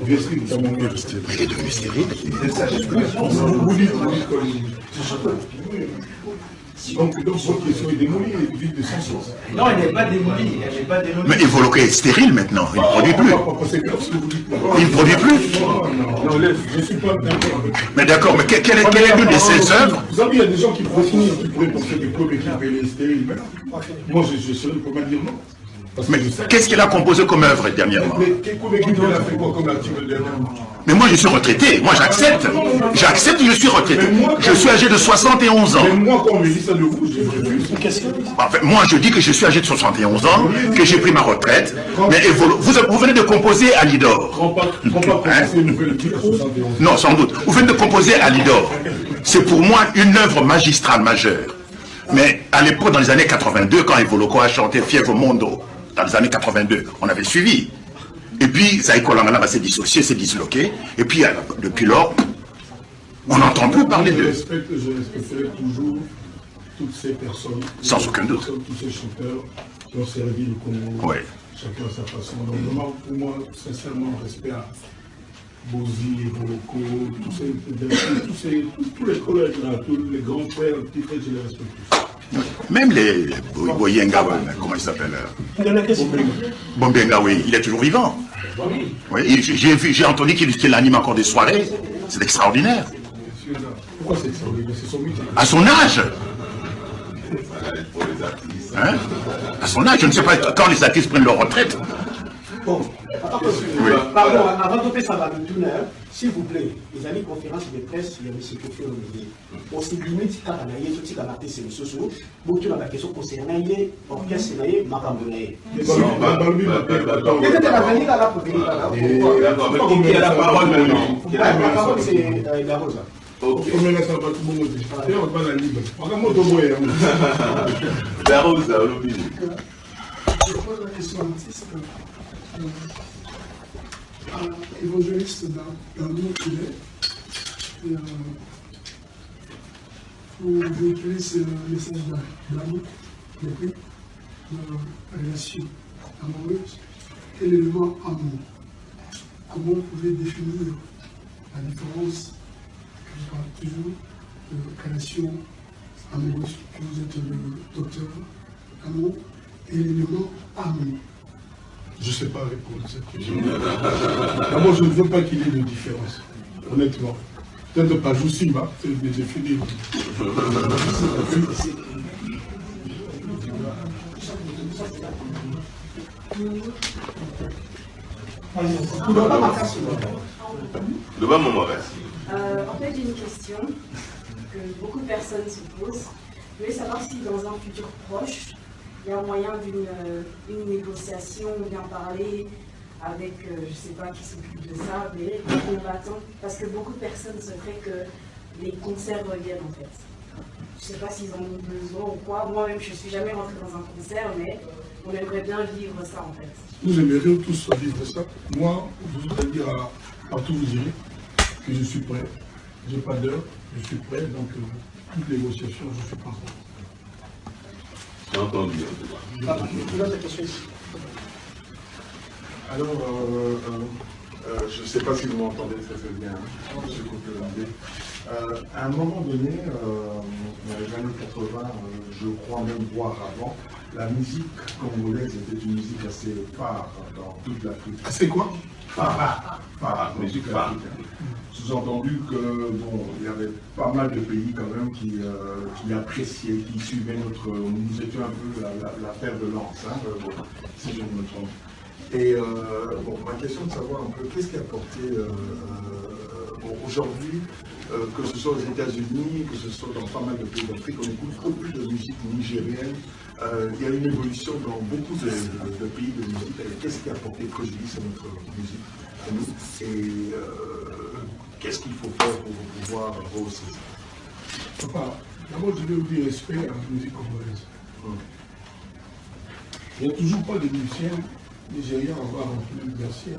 Il est devenu stérile. Vous dites quoi? Donc votre question est démolie, elle est vide de sens. Non, elle n'est pas démolie, Mais Evoloko est stérile maintenant, il ne produit plus. Il ne produit plus. Non, je ne suis pas d'accord avec ça. Mais d'accord, mais quelle est l'une de ses œuvres? Vous savez, il y a des gens qui pourraient penser des clubs et qui appellent les stériles. Moi, je serais le premier à dire non. Mais qu'est-ce qu'il a composé comme œuvre dernièrement? Mais quel club équipe il a fait quoi comme activité dernièrement? Mais moi je suis retraité, moi j'accepte. J'accepte, je suis retraité. Je suis âgé de 71 ans. Mais moi, quand on me dit ça de vous, je refuse. Enfin, moi je dis que je suis âgé de 71 ans, que j'ai pris ma retraite. Mais vous venez de composer à Lidor. Non, sans doute. Vous venez de composer à Lidor. C'est pour moi une œuvre magistrale majeure. Mais à l'époque, dans les années 82, quand Evoloko a chanté Fièvre Mondo, dans les années 82, on avait suivi. Et puis, Zaïkolangala va se dissocier, se disloquer. Et puis, depuis lors, on n'entend plus parler de... Je respecterai toujours toutes ces personnes. Sans aucun doute. Tous ces chanteurs qui ont servi le Congo. Oui. Chacun à sa façon. Donc, vraiment, pour moi, sincèrement, respect à Bozi, Boloko, tous les collègues là, tous les grands frères, petits frères, je les respecte tous. Même les Boyenga, comment il s'appelle Bombenga, oui, il est toujours vivant. Oui, j'ai entendu qu'il anime encore des soirées. C'est extraordinaire. Pourquoi c'est extraordinaire? C'est son métier. À son âge. Hein? À son âge, je ne sais pas quand les artistes prennent leur retraite. Bon, pardon, avant de faire ça, s'il vous plaît, les amis conférences de presse, il y a M. Kofi Olomide. On s'est limité à la naïe, tout ce qu'on a fait, c'est le socio. Beaucoup de la question concernant l'orchestre naïe, ma femme de naïe. Peut-être la venir à la pour venir à la. Qui a la parole maintenant? La parole, c'est la Rosa. Ok. La Rosa, Olomide. Je pose la question à l'artiste. Évangéliste dans le monde qu'il est. Pour véhiculer ce message d'amour, de paix, de relation amoureuse. Quel est le mot amour? Comment vous pouvez définir la différence que je parle toujours de relation amoureuse, que vous êtes le docteur amour, et l'élément amour? Je ne sais pas répondre à cette question. D'abord, je ne veux pas qu'il y ait de différence, honnêtement. Peut-être pas Joussima, j'ai fini. Le bon moment, en fait, j'ai une question que beaucoup de personnes se posent. Je voulais savoir si dans un futur proche, il y a moyen d'une négociation ou bien parler avec, je ne sais pas qui s'occupe de ça, mais les combattants, parce que beaucoup de personnes souhaiteraient que les concerts reviennent en fait. Je ne sais pas s'ils en ont besoin ou quoi. Moi-même, je ne suis jamais rentrée dans un concert, mais on aimerait bien vivre ça en fait. Nous aimerions tous vivre ça. Moi, je voudrais dire partout où vous irez que je suis prêt. Je n'ai pas d'heure, je suis prêt, donc toute négociation, je suis partant. J'ai entendu. Alors, je ne sais pas si vous m'entendez très bien, monsieur Kofi. À un moment donné, dans les années 80, je crois même voir avant, la musique congolaise était une musique assez phare dans toute l'Afrique. C'est quoi? Phare, musique phare. Sous-entendu que, bon, il y avait pas mal de pays quand même qui appréciaient, qui suivaient nous étions un peu la paire de lance, hein, bon, si je ne me trompe. Et bon, ma question de savoir un peu qu'est-ce qui a porté aujourd'hui, que ce soit aux États-Unis, que ce soit dans pas mal de pays d'Afrique, on écoute beaucoup de musique nigérienne. Il y a une évolution dans beaucoup de pays de musique. Qu'est-ce qui a porté préjudice à notre musique et qu'est-ce qu'il faut faire pour pouvoir rehausser ça? Papa, d'abord je vais vous dire respect à la musique congolaise. Il n'y a toujours pas de musiciens nigériens à avoir rempli le glacier.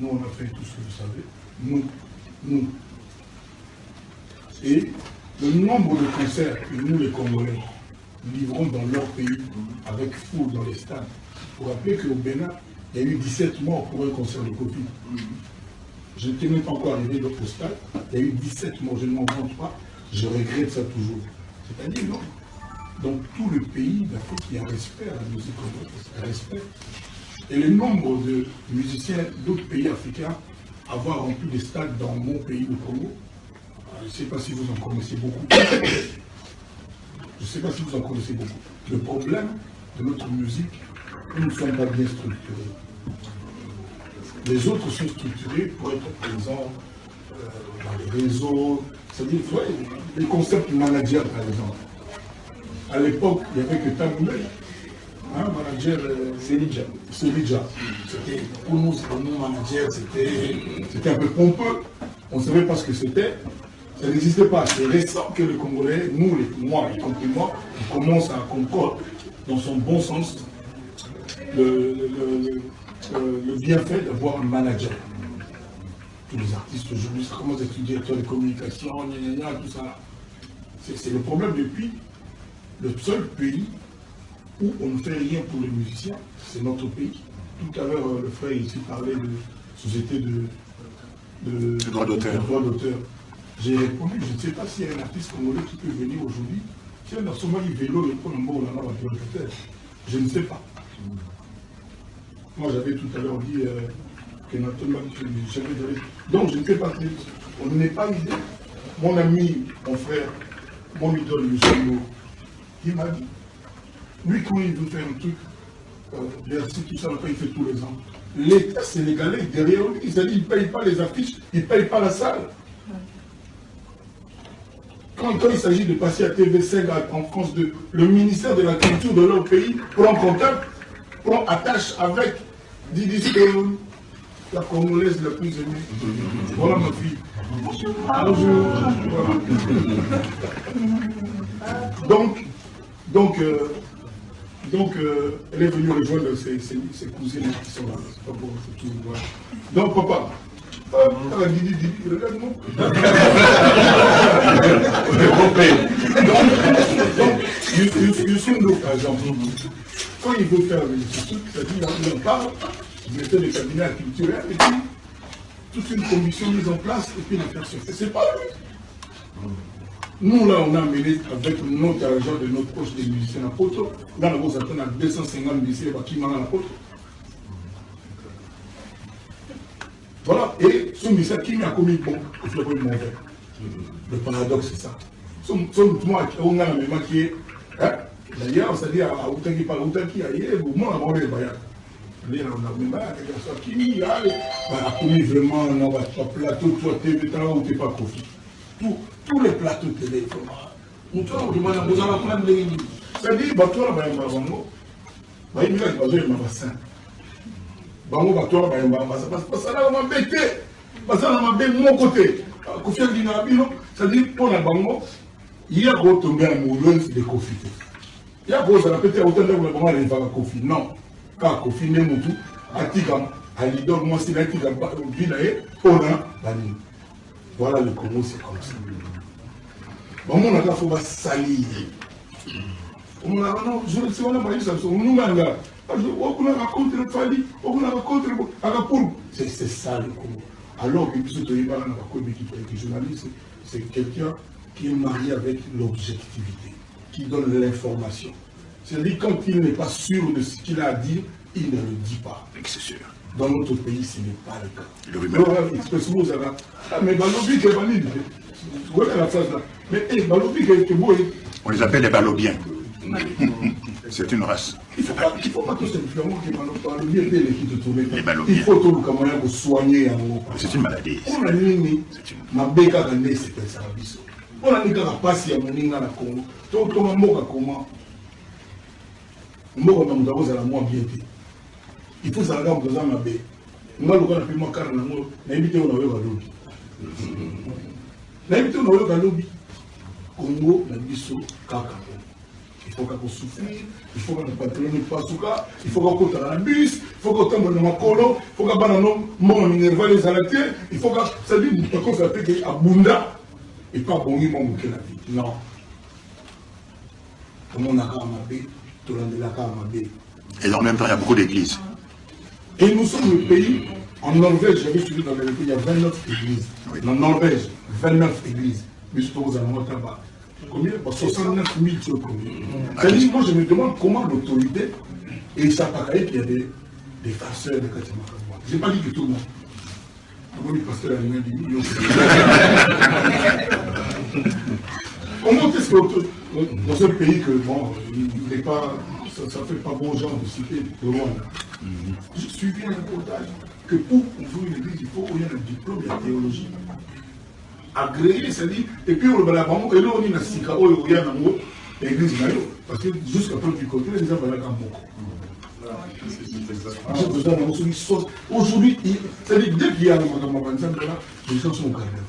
Nous, on a fait tout ce que vous savez. Nous. Et le nombre de concerts que nous, les Congolais, livrons dans leur pays, avec foule dans les stades. Pour rappeler qu'au Bénin, il y a eu 17 morts pour un concert de Kofi. Je n'étais même pas encore arrivé au stade. Il y a eu 17 morts, je ne m'en vante pas. Je regrette ça toujours. C'est-à-dire, non. Donc, tout le pays d'Afrique, il y a un respect à la musique congolaise. Un respect. Et le nombre de musiciens d'autres pays africains avoir rempli des stades dans mon pays, le Congo, je ne sais pas si vous en connaissez beaucoup. Je ne sais pas si vous en connaissez beaucoup. Le problème de notre musique, nous ne sommes pas bien structurés. Les autres sont structurés pour être présents dans les réseaux. C'est-à-dire, les concepts managers, par exemple. À l'époque, il n'y avait que Taboulé. Manager, Selidja. C'était, pour nous, manager, c'était un peu pompeux. On ne savait pas ce que c'était. Ça n'existait pas. C'est récent que le Congolais, moi, y compris moi, on commence à comprendre dans son bon sens le bienfait d'avoir un manager. Tous les artistes aujourd'hui, ça commence à être directeur de communication, tout ça. C'est le problème depuis le seul pays où on ne fait rien pour les musiciens, c'est notre pays. Tout à l'heure, le frère ici parlait de société de droits d'auteur. J'ai répondu, je ne sais pas s'il y a un artiste congolais qui peut venir aujourd'hui. Si un Somalie vélo, le point je ne sais pas. Moi, j'avais tout à l'heure dit que notre donc, je ne sais pas. On n'est pas idée. Mon ami, mon frère, mon idole, Lucien, il m'a dit, lui, quand il veut faire un truc, merci, tout ça, il fait tous les ans. L'État sénégalais, derrière lui, il ne paye pas les affiches, il ne paye pas la salle. Quand il s'agit de passer à TV5 en France, le ministère de la Culture de leur pays prend contact, prend attache avec, dit la Congolaise la plus aimée. Voilà ma fille. Bonjour. Voilà. Donc, elle est venue rejoindre ses cousines qui sont là. C'est pas bon, c'est tout. Voilà. Donc, papa, regarde-moi. Donc, Youssou, par exemple, quand il veut faire ce truc, c'est-à-dire il en parle, il mettait le cabinet culturel, et puis toute une commission mise en place, et puis l'affaire se fait. C'est pas lui. Nous, là, on a mené avec notre argent de notre poche des musiciens à Poto. Là, on a atteint à 250 musiciens qui m'ont à la Poto. Voilà, et ce musicien qui m'a commis bon, il faut le mauvais. Le paradoxe, c'est ça. Moi, on a la mémoire qui est. D'ailleurs, c'est-à-dire, à Outaki, par Outaki, ailleurs, au moins, on a les bayacs. On a mis qui a commis vraiment dans votre plateau, toi, TV, où tu n'es pas confié. Tous les plateaux télé, nous avons plein de lignes. C'est-à-dire, toi, il y a un bassin. Bango batoire bayamba parce que ça là m'a bêté parce que ça m'a bêté mon côté Kofi Dina Bino c'est-à-dire pour la bango il y a gros tombé amoureux de Kofi il y a gros ça la pété autant de la bango elle va Kofi non car Kofi n'est mutu atika alidor moi c'est là qui va binae on a bani voilà le Congo c'est comme ça bon on a la faut salir on a non je ne sais pas pas ça nous manga c'est ça le Congo. Alors que le journaliste, c'est quelqu'un qui est marié avec l'objectivité, qui donne l'information. C'est-à-dire quand il n'est pas sûr de ce qu'il a à dire, il ne le dit pas. C'est sûr. Dans notre pays, ce n'est pas le cas. Mais Balobi, vous voyez la phrase là. Mais Balobi, on les appelle les Balobiens. C'est une race. Il ne faut pas que c'est différent que il faut tout le moyen pour soigner. C'est une maladie. On a dit ma béca gagné c'est ça biso. On a dit que la passe ya moninga na Congo. Donc comment moka comment moka na mdaoza la moi bien fait. Il faut ça regarder dans ma bé. Moi le gars na car na mo na invité on a eu balobi. Na invité on a eu balobi. Congo na biso kaka. Il faut qu'on souffre, il faut qu'on ne pas souka, il faut qu'on compte dans le bus, il faut qu'on tombe dans ma colo, il faut qu'on ait mon énervé les arrêter, il faut qu'on ça dit qu'on s'appelle qu'il y a Bunda et pas bon mon bouquet la vie. Non. Comme on a qu'à m'abé, tout le monde est là qu'à m'abé. Et en même temps, il y a beaucoup d'églises. Et nous sommes le pays, en Norvège, j'avais suivi dans le pays, il y a 29 églises. Oui. En Norvège, 29 églises. Mais je trouve que vous allez monter là-bas. Combien? 69 000 sur combien? C'est-à-dire, moi je me demande comment l'autorité, et ça paraît qu'il y a des farceurs de Katima. Je n'ai pas dit que tout le monde. Comment il pasteur à l'humain du million? Comment est-ce que dans un pays que bon, il n'est pas, ça ne fait pas bon genre de citer le Rwanda. J'ai suivi un reportage que pour ouvrir une église, il faut qu'il y ait un diplôme de théologie. Agréé, c'est-à-dire, et puis on va la banque, et là on est dans Sika, oh, il y a un mot, l'église Nayo, parce que jusqu'à preuve du côté, les gens vont aller à Moko. Aujourd'hui, c'est-à-dire, dès qu'il y a un magasin, les gens sont au carnet.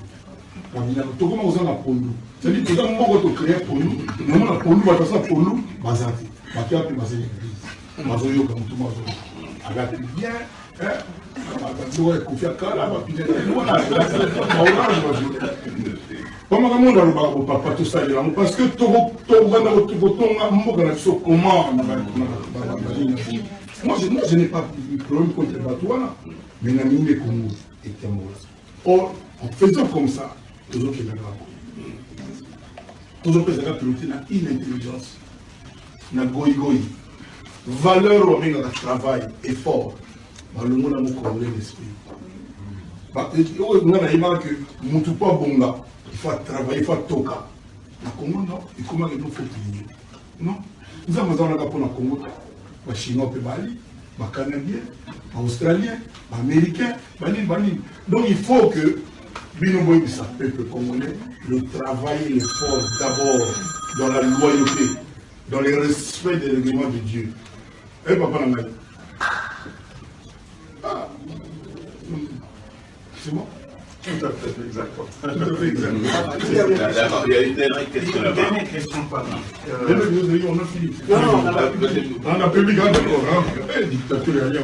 Comment vous en avez pour nous? C'est-à-dire, tout le monde va créer pour nous, nous on a pour nous, va passer pour nous, bazati, va faire plus passer l'église. Mazoyo comme tout Mazoyo. Avec bien, Kofi Akala, comment le monde a le papa tout ça, parce que tout comment moi je n'ai pas de problème contre le Batouana, mais Namine les Congo était amoureux. Or, en faisant comme ça, tous autres piloter dans l'intelligence, dans le goï-goï, valeur au travail, effort, le monde a beaucoup l'esprit. On a que Moutoupa Bonga, il faut travailler, il faut toka. Le Congo, non, et comment il faut plier. Non, nous avons besoin de pour le Congo. Les Chinois, les Canadiens, les Australiens, les Américains, donc il faut que Binoboy, ça peuple congolais, le travail et l'effort d'abord dans la loyauté, dans le respect des règlements de Dieu. Eh, papa, la c'est bon? Tout à fait, exactement. Tout à fait, exactement. D'accord, il y a une dernière question là-bas. Dernière question, pardon. On a fini. On a public, d'accord. Dictature, rien.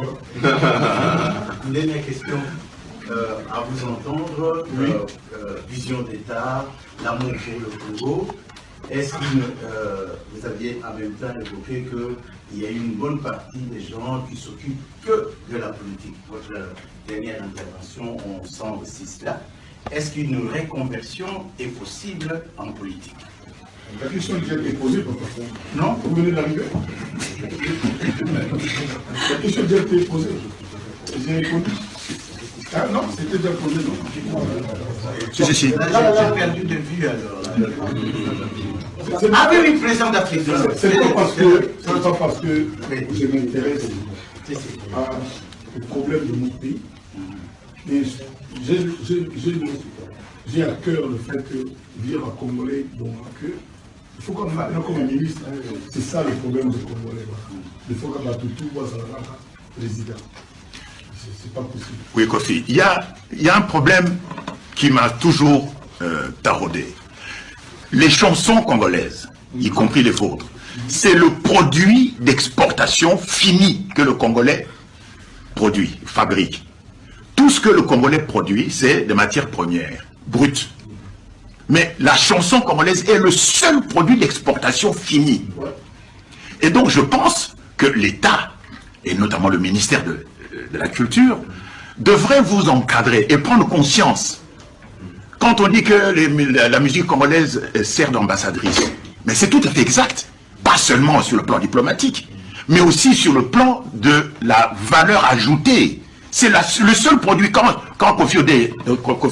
Une dernière question à vous entendre. Vision d'État, l'amour pour le Congo. Est-ce que vous aviez en même temps évoqué qu'il y a une bonne partie des gens qui s'occupent que de la politique? Votre dernière intervention, on sent aussi cela. Est-ce qu'une reconversion est possible en politique? La question qui a été posée, non? Vous venez d'arriver. La question qui a été posée. J'ai répondu. Ah non, c'était déjà posé, non? Si. J'ai perdu de vue alors. Ah oui, président d'Afrique. C'est pas parce que je m'intéresse au problème de mon pays, mais j'ai à cœur le fait que dire à Congolais, donc que il faut qu'on fasse comme un ministre, c'est ça le problème des Congolais. Il faut qu'on batte tout voit ça président. C'est pas possible. Oui, Kofi, il y a un problème qui m'a toujours taraudé. Les chansons congolaises, y compris les vôtres, c'est le produit d'exportation fini que le Congolais produit, fabrique. Tout ce que le Congolais produit, c'est des matières premières, brutes. Mais la chanson congolaise est le seul produit d'exportation fini. Et donc je pense que l'État, et notamment le ministère de la Culture, devrait vous encadrer et prendre conscience. Quand on dit que la musique congolaise sert d'ambassadrice, mais c'est tout à fait exact. Pas seulement sur le plan diplomatique, mais aussi sur le plan de la valeur ajoutée. C'est le seul produit, quand Kofi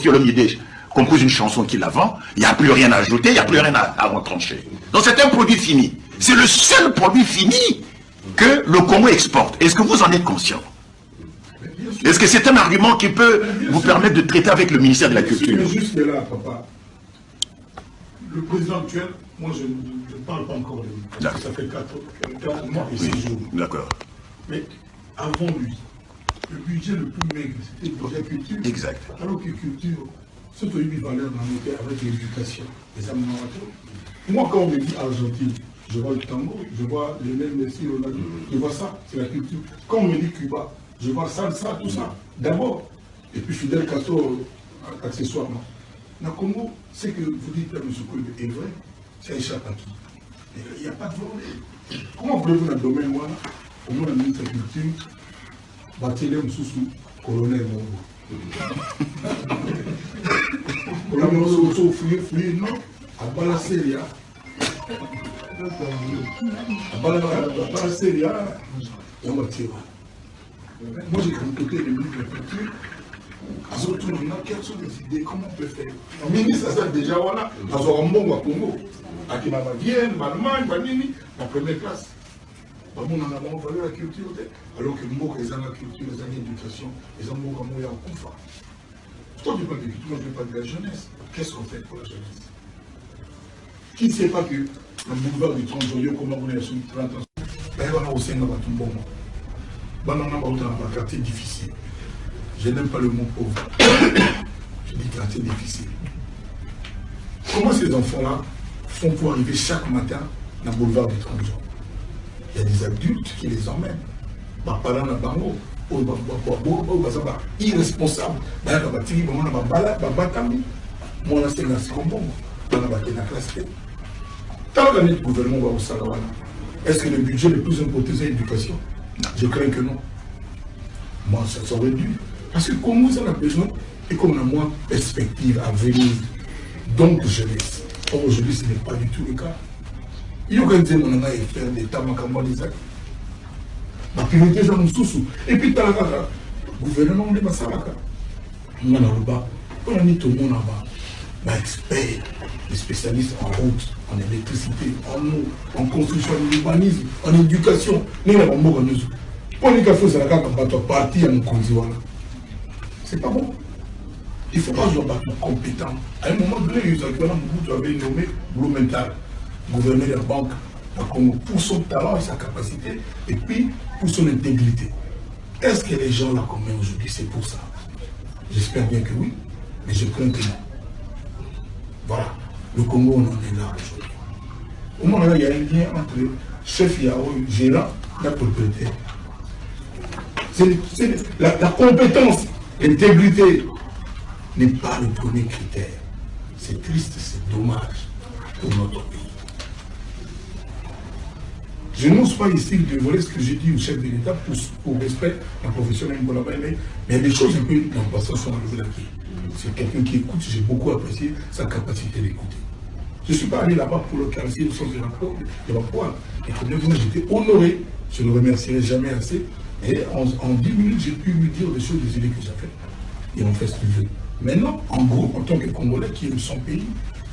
Olomide compose une chanson qui la vend, il n'y a plus rien à ajouter, il n'y a plus rien à retrancher. Donc c'est un produit fini. C'est le seul produit fini que le Congo exporte. Est-ce que vous en êtes conscient? Est-ce que c'est un argument qui peut vous permettre de traiter avec le ministère de la Culture? Mais juste là, papa, le président actuel, moi je ne parle pas encore de lui. Ça fait 4 mois et 6 jours. D'accord. Mais avant lui, le budget le plus maigre, c'était le budget culture. Exact. Alors que culture, c'est une valeur dans nos pays avec l'éducation, les aménagements. Moi, quand on me dit Argentine, je vois le tango, je vois Lionel Messi, Ronaldo, je vois ça, c'est la culture. Quand on me dit Cuba, je vois salsa, tout ça, d'abord. Et puis Fidel Castro, accessoirement. Dans le Congo, c'est que vous dites, M. Koulbe est vrai, ça échappe à qui? Il n'y a pas de volonté. Comment voulez-vous dans le domaine, moi, au moins la ministre de la Culture, Batilé Moussoussou, colonel Mongo? Colonel Moussoussou, fouillé, non, à Balaseria. À Balaseria, on va tirer. Moi, j'ai côté le ministre de la Culture. Quelles sont les idées? Comment on peut faire? Le ministre, ça déjà, voilà. À Zorambongo, à Congo. À Kinamavienne, à Allemagne, à Nini, en première classe. On a valeur la culture. Alors que nous, les gens de la culture, les gens de l'éducation, les gens de la Koufa. Toi, tu parles de culture, moi, je ne parle pas de la jeunesse. Qu'est-ce qu'on fait pour la jeunesse? Qui ne sait pas que le boulevard du 30 juillet, comment on est sur le 30 ans? Ben, on a aussi un bon. On a un quartier difficile. Je n'aime pas le mot pauvre. Je dis quartier difficile. Comment ces enfants-là font pour arriver chaque matin dans le boulevard des 30 jours? Il y a des adultes qui les emmènent. Parlant à Bango, irresponsable. Est-ce que le budget le plus important c'est l'éducation? Je crains que non. Moi, ça aurait dû. Parce que comme vous en avez besoin, et comme on a moins de perspective à venir, donc jeunesse. Or, aujourd'hui, ce n'est pas du tout le cas. Il y a organiser mon anga et faire des tamakamba des actes. Ma priorité, c'est mon sous-sous. Et puis, le gouvernement de Massalaka. On a le bas. On a mis tout le monde là-bas. Les experts, les spécialistes en route, en électricité, en eau, en construction, en urbanisme, en éducation. Nous n'avons pas de nous. Pour les cafés, c'est la carte de parti à mon conduit. C'est pas bon. Il ne faut pas jouer à compétent. À un moment donné, tu avais nommé Blumenthal, gouverneur de la banque, pour son talent et sa capacité, et puis pour son intégrité. Est-ce que les gens là qu'on met aujourd'hui, c'est pour ça? J'espère bien que oui, mais je crains que non. Voilà, le Congo, on en est là aujourd'hui. Au moment là, il y a un lien entre chef Yao, gérant, la propriétaire. La compétence, l'intégrité n'est pas le premier critère. C'est triste, c'est dommage pour notre pays. Je n'ose pas ici dévoiler ce que j'ai dit au chef de l'État pour respect la professionnelle, mais il y a des choses un peu dans le passé sont enlevées là-dessus. C'est quelqu'un qui écoute, j'ai beaucoup apprécié sa capacité d'écouter. Je ne suis pas allé là-bas pour le caresser au sens de la poêle. Et comme j'étais honoré, je ne le remercierai jamais assez. Et en 10 minutes, j'ai pu lui dire des choses, des idées que j'ai faites. Et on fait ce qu'il veut. Maintenant, en gros, en tant que Congolais qui aime son pays,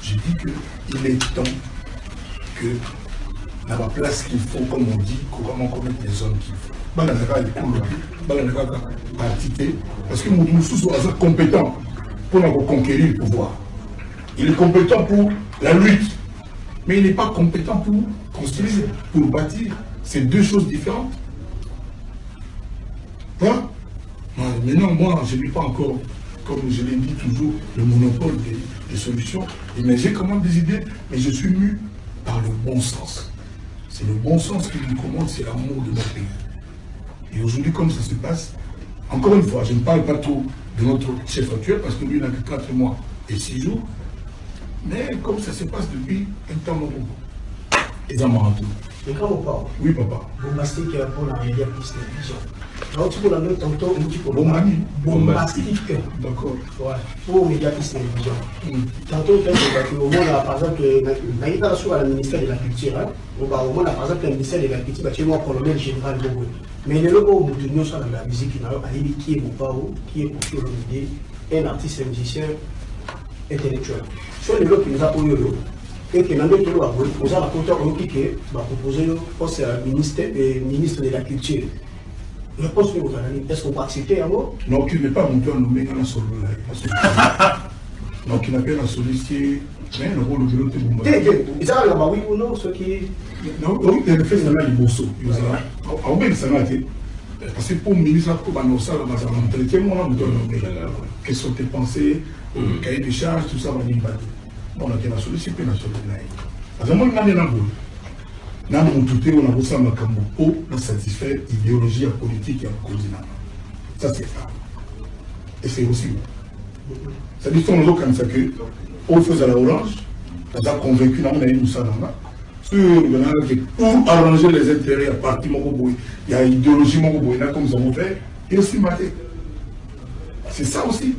je dis qu'il est temps que, à la place qu'il faut, comme on dit, couramment commettre les hommes qu'il faut. Parce que Moussou soit compétent pour conquérir le pouvoir. Il est compétent pour la lutte, mais il n'est pas compétent pour construire, pour bâtir. C'est deux choses différentes. Voilà. Maintenant, moi, je n'ai pas encore, comme je l'ai dit toujours, le monopole des solutions. Mais j'ai quand même des idées, mais je suis mu par le bon sens. C'est le bon sens qui nous commande, c'est l'amour de notre pays. Et aujourd'hui, comme ça se passe, encore une fois, je ne parle pas trop de notre chef actuel, parce que lui, il n'a que 4 mois et 6 jours. Mais comme ça se passe depuis un temps long. Et ça m'a rendu. Et quand on parle, oui, papa. Bombastique pour la média plus télévision. Alors, tu peux la noter tantôt, tu peux bombastique. D'accord. Ouais, pour média plus télévision. Tantôt, au moins, par exemple, dans le ministère de la Culture, au moins, par exemple, le ministère de la Culture, tu es mon colonel général Bogo. Mais le logo de l'Union sur la musique, qui est Boupao, qui est Kofi Olomide, un artiste et musicien intellectuel. Sur les lots qui nous a Oyolo, et que nous avons raconté au proposer le poste ministre de la Culture. Je pense que vous allez, est-ce qu'on peut accepter un mot? Non, qui n'est pas monté à nommer dans la solo. Donc, il n'a pas la sollicité, mais le rôle de l'autre est ça va oui ou non, ce qui. Non, oui, il a fait ça, il est bosso. Ah, oui, ça m'a été. Parce que pour le ministre, pour nous, ça, on entretient, moi, on doit nommer. Quelles sont tes pensées, cahier de charges, tout ça, on va dire. On a été la sollicité, la sollicité. Parce que moi, il m'a dit, nous avons tout été, on a reçu un macambo pour satisfaire l'idéologie politique et la continent. Ça, c'est ça. Et c'est aussi. Ça dit, on a comme ça que, on faisait la orange, on a convaincu, on a eu ça dans la. Pour arranger les intérêts à partir de il y a l'idéologie comme nous avons fait, et aussi maté. C'est ça aussi.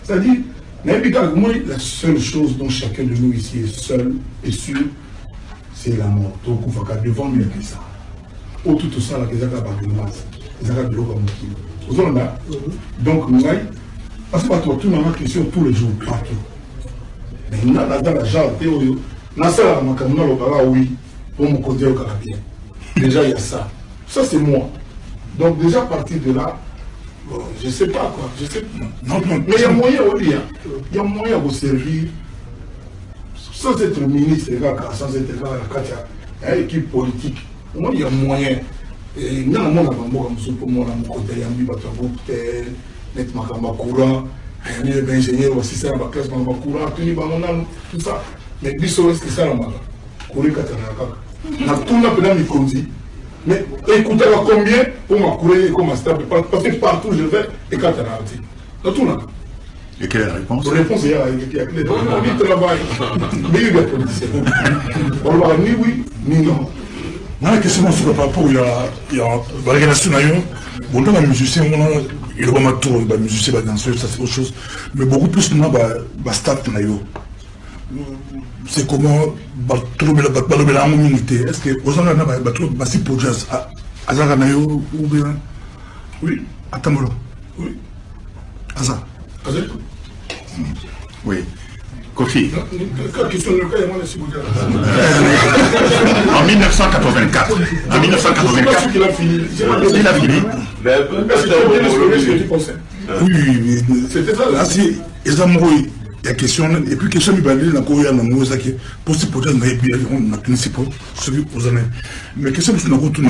C'est-à-dire, la seule chose dont chacun de nous ici est seul et sûr, c'est la mort. Donc, il faut devant mieux que ça. Au tout ça, il y a des donc, parce que tout le monde question tous les jours, partout. Mais nous avons dans la genre théorie. Oui, pour mon côté au Canadien. Déjà, il y a ça. Ça, c'est moi. Donc, déjà, à partir de là, bon, je ne sais pas quoi. Je sais pas. Non, mais il y a moyen au lien. Il y a moyen de vous servir sans être ministre, sans être là, il y a une équipe politique. Moi, il y a moyen. Et nous, on a pour moi, mon côté, il y a un peu courant, il y a un ingénieur aussi, ça, ma classe, courant, tout ça. Mais biso est-ce que ça la courir na tuna pena mikonzi. Mais écoutez combien pour m'accourir comme stable parce que partout je vais et quand tu as arrêté. Na tuna. Et quelle est la réponse? La réponse est on dit travail. Mais il y a politicien. On va ni oui ni non. La question sur par rapport il y a l'organisation d'ailleurs. Bon, dans la musicien, il y a vraiment tout, les musiciens, les danseurs, ça c'est autre chose. Mais beaucoup plus, nous, le staff, c'est comment trouver la communauté. Est-ce que vous avez un si pour jazz à Zaganayo ou bien? Oui, à Tamolo. Oui. À ça. Oui. Kofi. En 1984. En 1984. Il a fini. Oui, c'était ça. Là, c'est les amoureux. Il y a question, et puis question, il y a une question, possible pour dire, on a tenu ces points, celui aux années. Mais question, c'est une autre.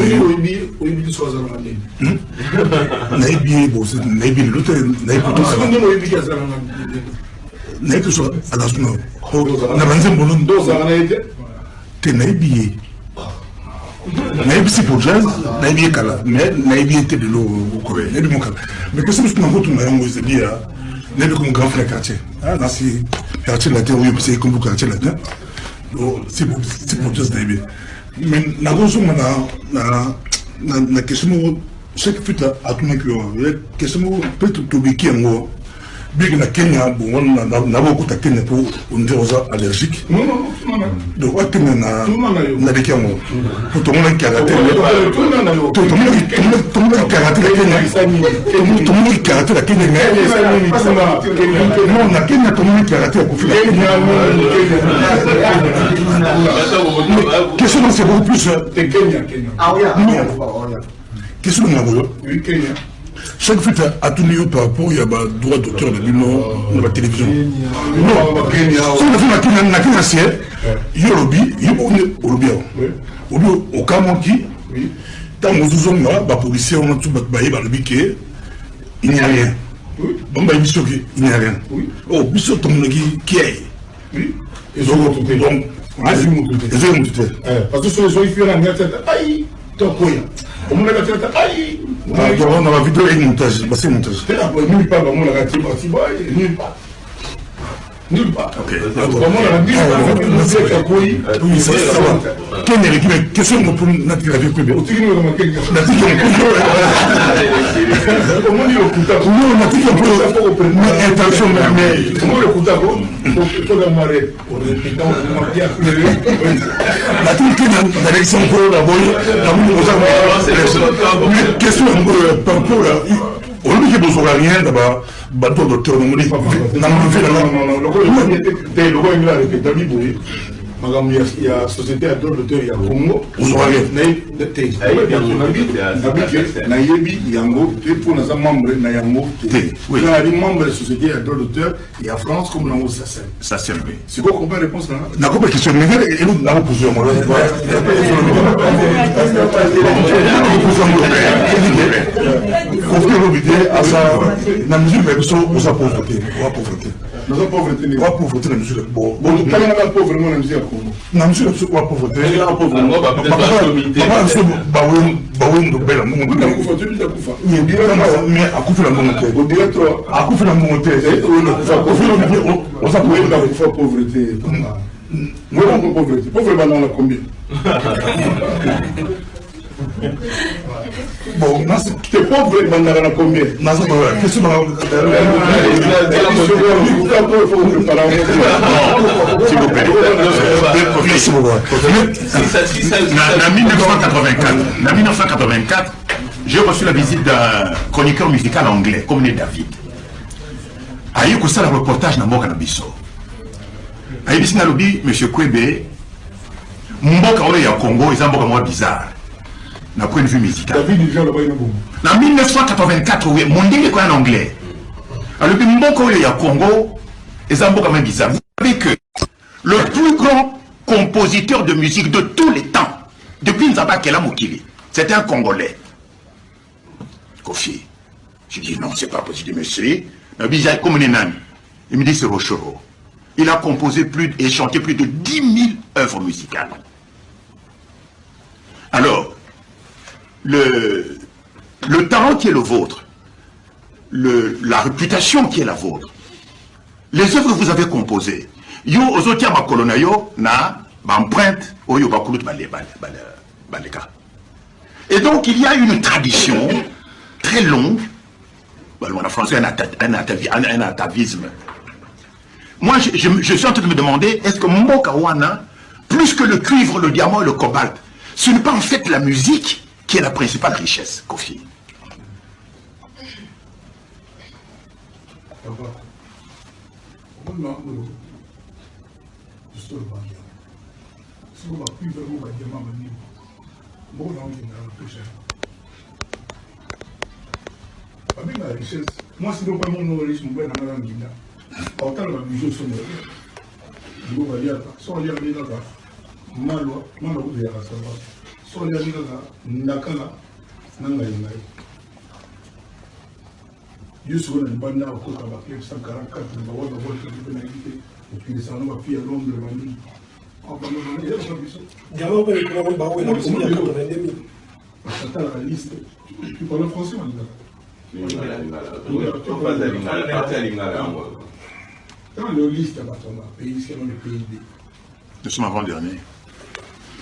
Si pour jazz, naïbi kala, mais naïbi était de l'eau au Corée, naïbi mon kala. Mais que ça me fait un peu tout le monde, c'est bien, naïbi comme grand frère quartier. Dans ces quartiers latins, oui, c'est comme beaucoup quartiers latins. C'est pour jazz naïbi. Mais la question, la question, chaque fête à tout le monde, la question, peut-être tout le monde. Bien que Kenya, on a beaucoup de Kenya pour une dose allergique. Non. Donc, on a des Kenya. Pour tout le monde qui a raté la Kenya. Non, on a Kenya, tout le monde qui a raté la Kenya. Question, c'est beaucoup plus. Kenya. Ah oui, question, oui, Kenya. Chaque fois à tout niveau par rapport, il y a droit d'auteur de la télévision. Non, il y a au Kamoki, tant que nous avons la policier, on a tout il n'y a rien. Bon, il n'y a rien. Oh, Bissot, qui est. Oui, et donc, parce que sur les gens, il fait un aïe, t'as quoi? On a la vidéo et montage, c'est montage. Nulle part, on a nulle part. Ok. Oui, c'est ça. Quelle est la question pour notre vie privée? On ne peut pas rien d'abord, bateau docteur, non, il y a société à d'autres il y a Congo, vous aurez Yango, pour nos membres, Nayango, il y a des membres de la société à d'autres il y a France comme dans ça sert. C'est quoi qu'on peut répondre là? N'a pas question, mais et nous n'avons posé un moment. Conflit l'obédié à ça, la mesure mais nous avons pauvreté, nous avons pauvreté, nous avons pauvreté la mesure. Bon, quand on a pauvre, nous avons dit na monsieur le quoi pauvreté mais à couper la monnaie à couper la monnaie on s'appelle la pauvreté moi on pauvreté pauvre dans la combien bon t'es pauvre dans combien question en 1984, j'ai reçu la visite d'un chroniqueur musical anglais, comme né David. Aïe, que ça, le reportage n'a pas de Aïe, si nalobi, M. Kwebe, Mboka Ole ya Congo, ils ont beaucoup bizarre. D'un point de vue musical. En 1984, mon ding est en anglais. Alors, le Mboka Ole ya Congo, ils ont beaucoup bizarre. Vous savez que le plus grand compositeur de musique de tous les temps, depuis Nzaba Kela Mokili, c'était un Congolais. Kofi. Je dis non, c'est pas possible, monsieur. Comme il me dit c'est Rochero. Il a composé et chanté plus de 10 000 œuvres musicales. Alors, le talent qui est le vôtre, la réputation qui est la vôtre, les œuvres que vous avez composées, yo ozotia makolona yo na empreinte oyo bakulut baleka. Et donc il y a une tradition très longue, en français un atavisme. Moi je suis en train de me demander, est-ce que Mboka Wana, plus que le cuivre, le diamant et le cobalt, ce n'est pas en fait la musique qui est la principale richesse, Kofi? Moi, si pas mon riche, mon père n'a pas autant la musique sonore. Je vais dire, sans lire les gars, malo, malo de la savoir. Sans lire les gars, nakala, nangaïnaï. Je suis un banda au côté de la clé 144, je vais voir la voiture de pénalité, et puis les salons à pied à l'ombre de la nuit. Diamant, il y a un baou et la musique à 82 000. Attends la liste. Tu parles français, mon gars? Dans le liste, pays, c'est dans le PIB. Nous sommes avant-dernier.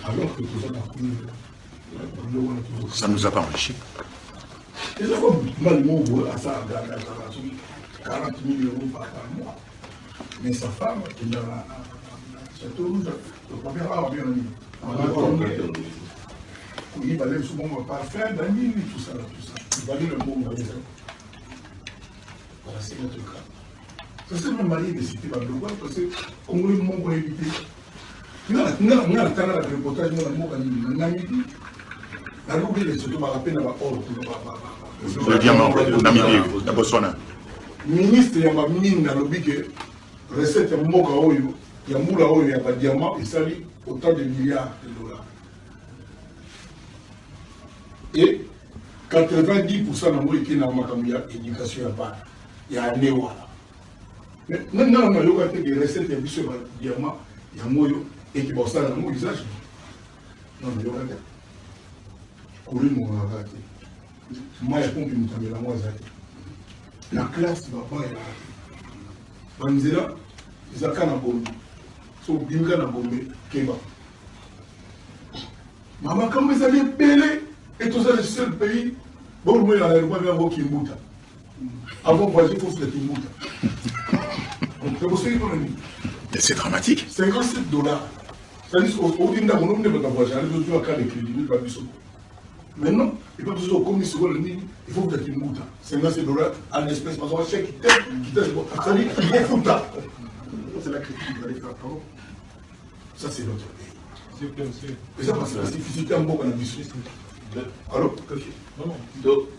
Alors que tout ça n'a ça ne nous a pas enrichi. Et là, comme Malmo, à ça, 40 000 € par mois. Mais sa femme, il a un château rouge, le premier rare, bien ami. Il valait souvent mon parfum, d'amis, tout ça. Il valait le mot, voilà, c'est notre cas. Ça, c'est le mari de cité Bablouba, parce que Congolais m'ont pas évité. Nous avons le reportage, nous avons Namibie. La loupe est surtout ma rappel, le diamant, Namibie, la Botswana. Ministre, il y a ma mine dans le lobby que recette Moka Oyo, il y a Moula Oyo, il y a pas de diamant, et ça lit autant de milliards de dollars. Et 90% de moi qui n'a pas d'éducation à part. Il y a un néo. Mais maintenant, on a des recettes de sur le diamant, il y a un moyo, et qui va ça dans mon usage. Non, mais il y a un courir mon raté. Moi, je compte une caméra, moi, la classe va pas être là. Banzela, ils ont qu'à bomber. Sauf qu'ils ont qu'à bomber, Kéba. Maman, comme vous allez belé, et tout ça, le seul pays, bon, moi, il y a un peu de Kimbuta. Avant, voisin, il faut se le Kimbuta. C'est dramatique. 57 $. C'est-à-dire qu'au début, on ne peut pas voyager, on ne peut pas crédit, il ne peut pas dire. Maintenant, il faut que ce soit comme il faut que tu montes. 57 $ en espèces, parce qu'on a chèque qui t'aide, c'est-à-dire qu'il faut foutre. C'est la critique qu'il va aller faire. Ça, c'est notre pays. Et ça, parce que la spécificité en bon, on a dit ça. Alors, non.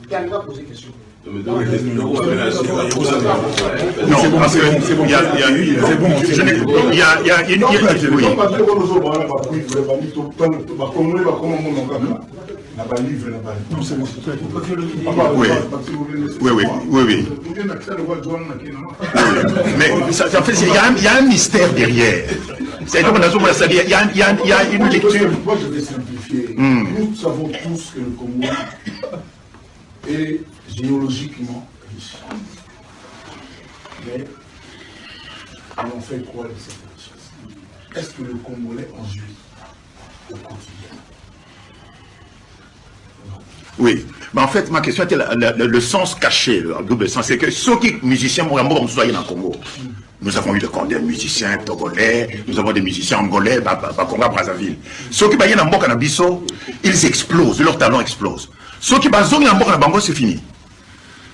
Quelqu'un va poser question. Non, parce que c'est bon, il y a une oui. Mais ça fait, il y a un mystère derrière. Il y a une lecture. Moi, je vais simplifier. Nous savons tous que le Congo est géologiquement riche. Mais on en fait quoi de cette richesse? Est-ce que le Congolais en jouit au quotidien? Oui, mais en fait, ma question était le sens caché, le double sens. C'est que ceux qui musiciens, moi, soyez dans le Congo. Nous avons eu des musiciens togolais, nous avons des musiciens angolais, Congo, Brazzaville. Ceux qui baillent dans le Canabiso, ils explosent, leur talent explose. Ceux qui baillent dans le Bango, c'est fini.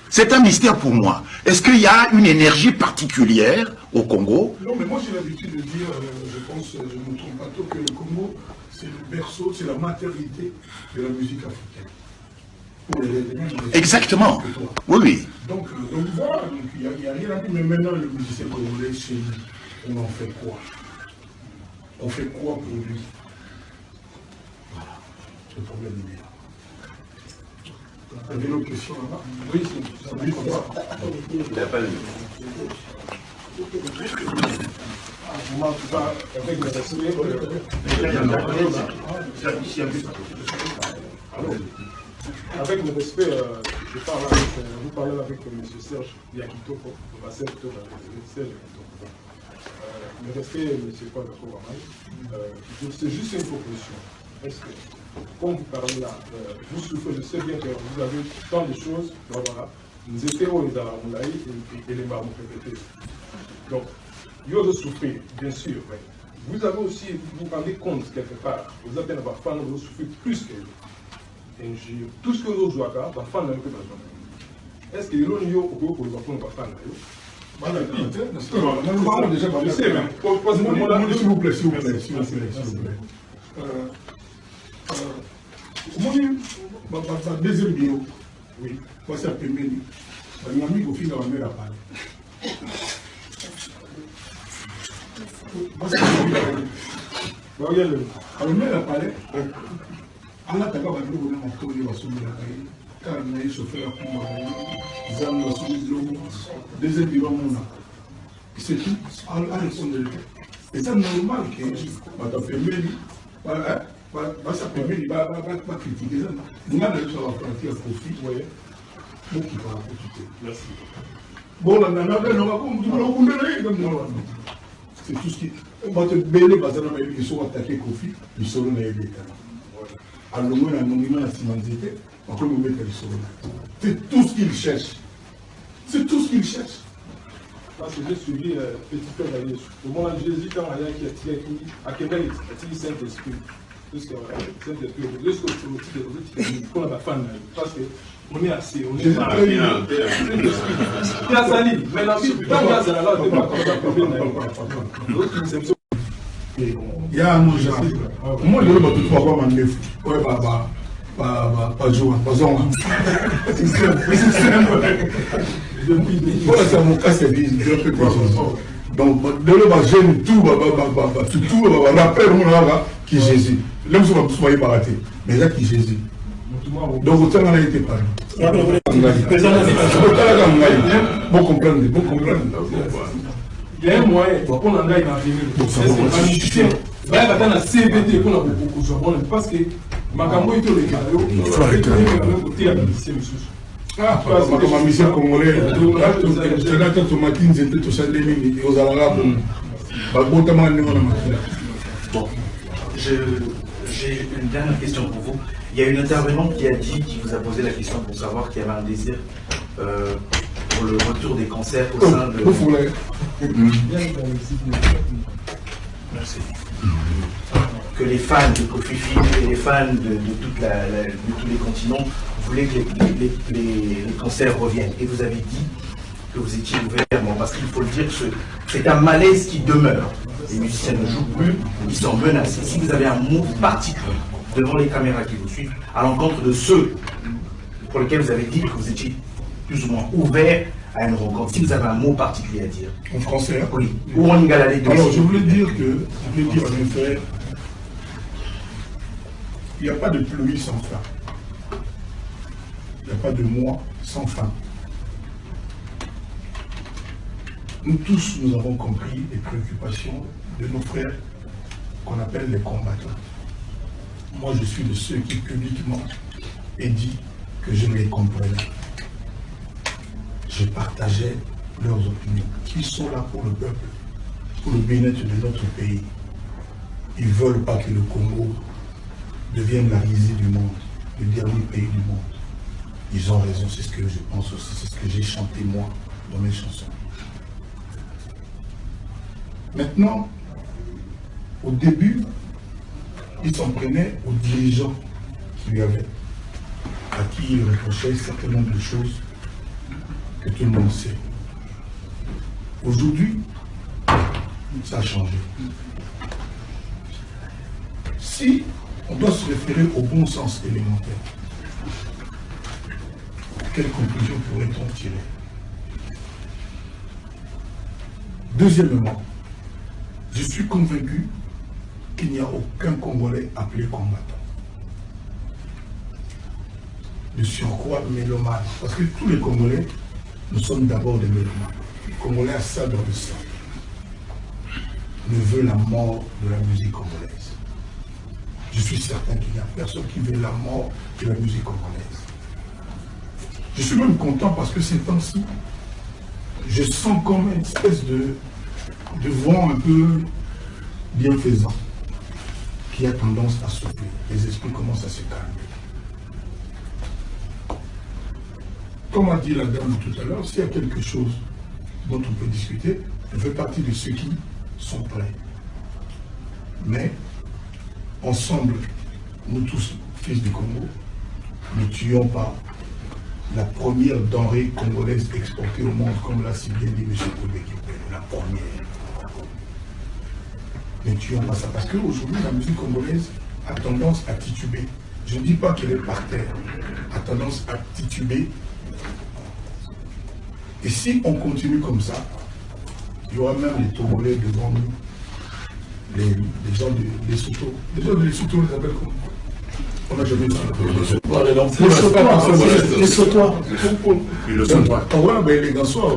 C'est un mystère pour moi. Est-ce qu'il y a une énergie particulière au Congo? Non, mais moi j'ai l'habitude de dire, je pense, je ne me trompe pas trop, que le Congo, c'est le berceau, c'est la maternité de la musique africaine. Exactement. Oui. Donc voilà, il n'y a rien à dire, mais maintenant le musicien congolais, chez nous, on en fait quoi? On fait quoi pour lui? Voilà, le problème est là. Vous avez une autre question là-bas? Oui, c'est lui qu'on va. Il n'a pas le Moi, en tout cas, avec mes assurés, Alors, avec le respect, vous parlez avec M. Serge Yakitoko, Serge Yakitoko. Le respect, M. Kouadako Wamai, c'est juste une proposition. Est-ce que, quand vous parlez là, vous souffrez, je sais bien que vous avez tant de choses, voilà, nous étions les Aramoulaï et les Marmons répétés. Donc, vous souffrez, bien sûr, mais vous avez aussi, vous vous rendez compte quelque part, vous avez une femme, vous souffrez plus que vous. Tout ce que vous jouez à la femme, est-ce que l'on y a au pour les enfants, la femme? Je sais, mais s'il vous plaît, s'il vous plaît. Ma deuxième vidéo, oui, moi c'est un peu mieux. Un ami qui finit dans la mer à parler. Moi c'est un peu mieux. La mer à parler, on a d'abord un nouveau nom pour les vassaux de la caille. Car on a eu chauffeur pour les âmes de l'eau. Deuxième vidéo, on a. C'est tout. On a répondre de l'état. Et c'est normal que ma famille, ça permet de ne critiquer ça. Nous avons sur la frontière profit, vous voyez. Bon, qui va profiter. Merci. Bon, c'est tout ce qui. On va te bêler parce qu'ils sont attaqués Kofi, ils seront dans les États. Alors, nous, on a nommé la cimentité, on peut nous mettre les solos. C'est tout ce qu'ils cherchent. C'est tout ce qu'ils cherchent. Parce que j'ai suivi Petit Père d'ailleurs. Au moment où Jésus, quand il y a qui a tiré à Québec, il a tiré Saint-Esprit. Parce qu'on est assez, on est assez. Il y a Sali, mais la vie, quand il y a Zala, là, on ne peut pas. Il y a un genre. Moi, je ne peux pas voir ma nef. Ouais, pas jouer, pas jouer. C'est simple. Voilà, c'est mon cas, c'est bien. Donc, de là, j'aime tout, rappelle qui est Jésus. L'homme ne va pas barater, mais là qui est Jésus. Donc, vous avez été parlé. Bon comprendre, bon comprendre. Il y a un moyen pour qu'on en aille dans l'avenir. CVT parce que Makambo est au ah, comme mission congolais, c'est là que tu m'as dit que tu as des aux Arabes. Bon, j'ai une dernière question pour vous. Il y a une intervenante qui a dit, qui vous a posé la question pour savoir qu'il y avait un désir pour le retour des cancers au sein de. Merci. Que les fans de Kofi et les fans de tous les continents voulaient que les concerts reviennent. Et vous avez dit que vous étiez ouvert, parce qu'il faut le dire, c'est un malaise qui demeure. Les musiciens ne jouent plus, ils sont menacés. Si vous avez un mot particulier devant les caméras qui vous suivent, à l'encontre de ceux pour lesquels vous avez dit que vous étiez plus ou moins ouvert à une rencontre, si vous avez un mot particulier à dire. En français, hein? Oui. Ou en Igalade. Alors, je voulais dire à mes frères, il n'y a pas de pluie sans fin. Il n'y a pas de mois sans fin. Nous tous, nous avons compris les préoccupations de nos frères qu'on appelle les combattants. Moi, je suis de ceux qui publiquement ai dit que je les comprenais. Je partageais leurs opinions. Ils sont là pour le peuple, pour le bien-être de notre pays. Ils ne veulent pas que le Congo devienne la risée du monde, le dernier pays du monde. Ils ont raison, c'est ce que je pense aussi, c'est ce que j'ai chanté moi dans mes chansons. Maintenant, au début, il s'en prenait aux dirigeants qu'il y avait, à qui il reprochait un certain nombre de choses que tout le monde sait. Aujourd'hui, ça a changé. Si on doit se référer au bon sens élémentaire, quelle conclusion pourrait-on tirer? Deuxièmement, je suis convaincu qu'il n'y a aucun Congolais appelé combattant. De surcroît mélomane, parce que tous les Congolais, nous sommes d'abord des mélomanes. Les Congolais a ça dans le sang. Ne veut la mort de la musique congolaise. je suis certain qu'il n'y a personne qui veut la mort de la musique congolaise. Je suis même content parce que ces temps-ci, je sens comme une espèce de vent un peu bienfaisant qui a tendance à souffler. Les esprits commencent à se calmer. Comme a dit la dame tout à l'heure, s'il y a quelque chose dont on peut discuter, je fais partie de ceux qui sont prêts. Mais, ensemble, nous tous, fils du Congo, ne tuons pas la première denrée congolaise exportée au monde, comme l'a si bien dit M. Koubeki, la première. Ne tuons pas ça, parce qu'aujourd'hui, la musique congolaise a tendance à tituber. Je ne dis pas qu'elle est par terre, a tendance à tituber. Et si on continue comme ça, il y aura même les Togolais devant nous, les gens de Lesotho. Les gens de Lesotho, on les appelle comment? On n'a jamais dit. Les Sautois. Voilà, mais les Gansois.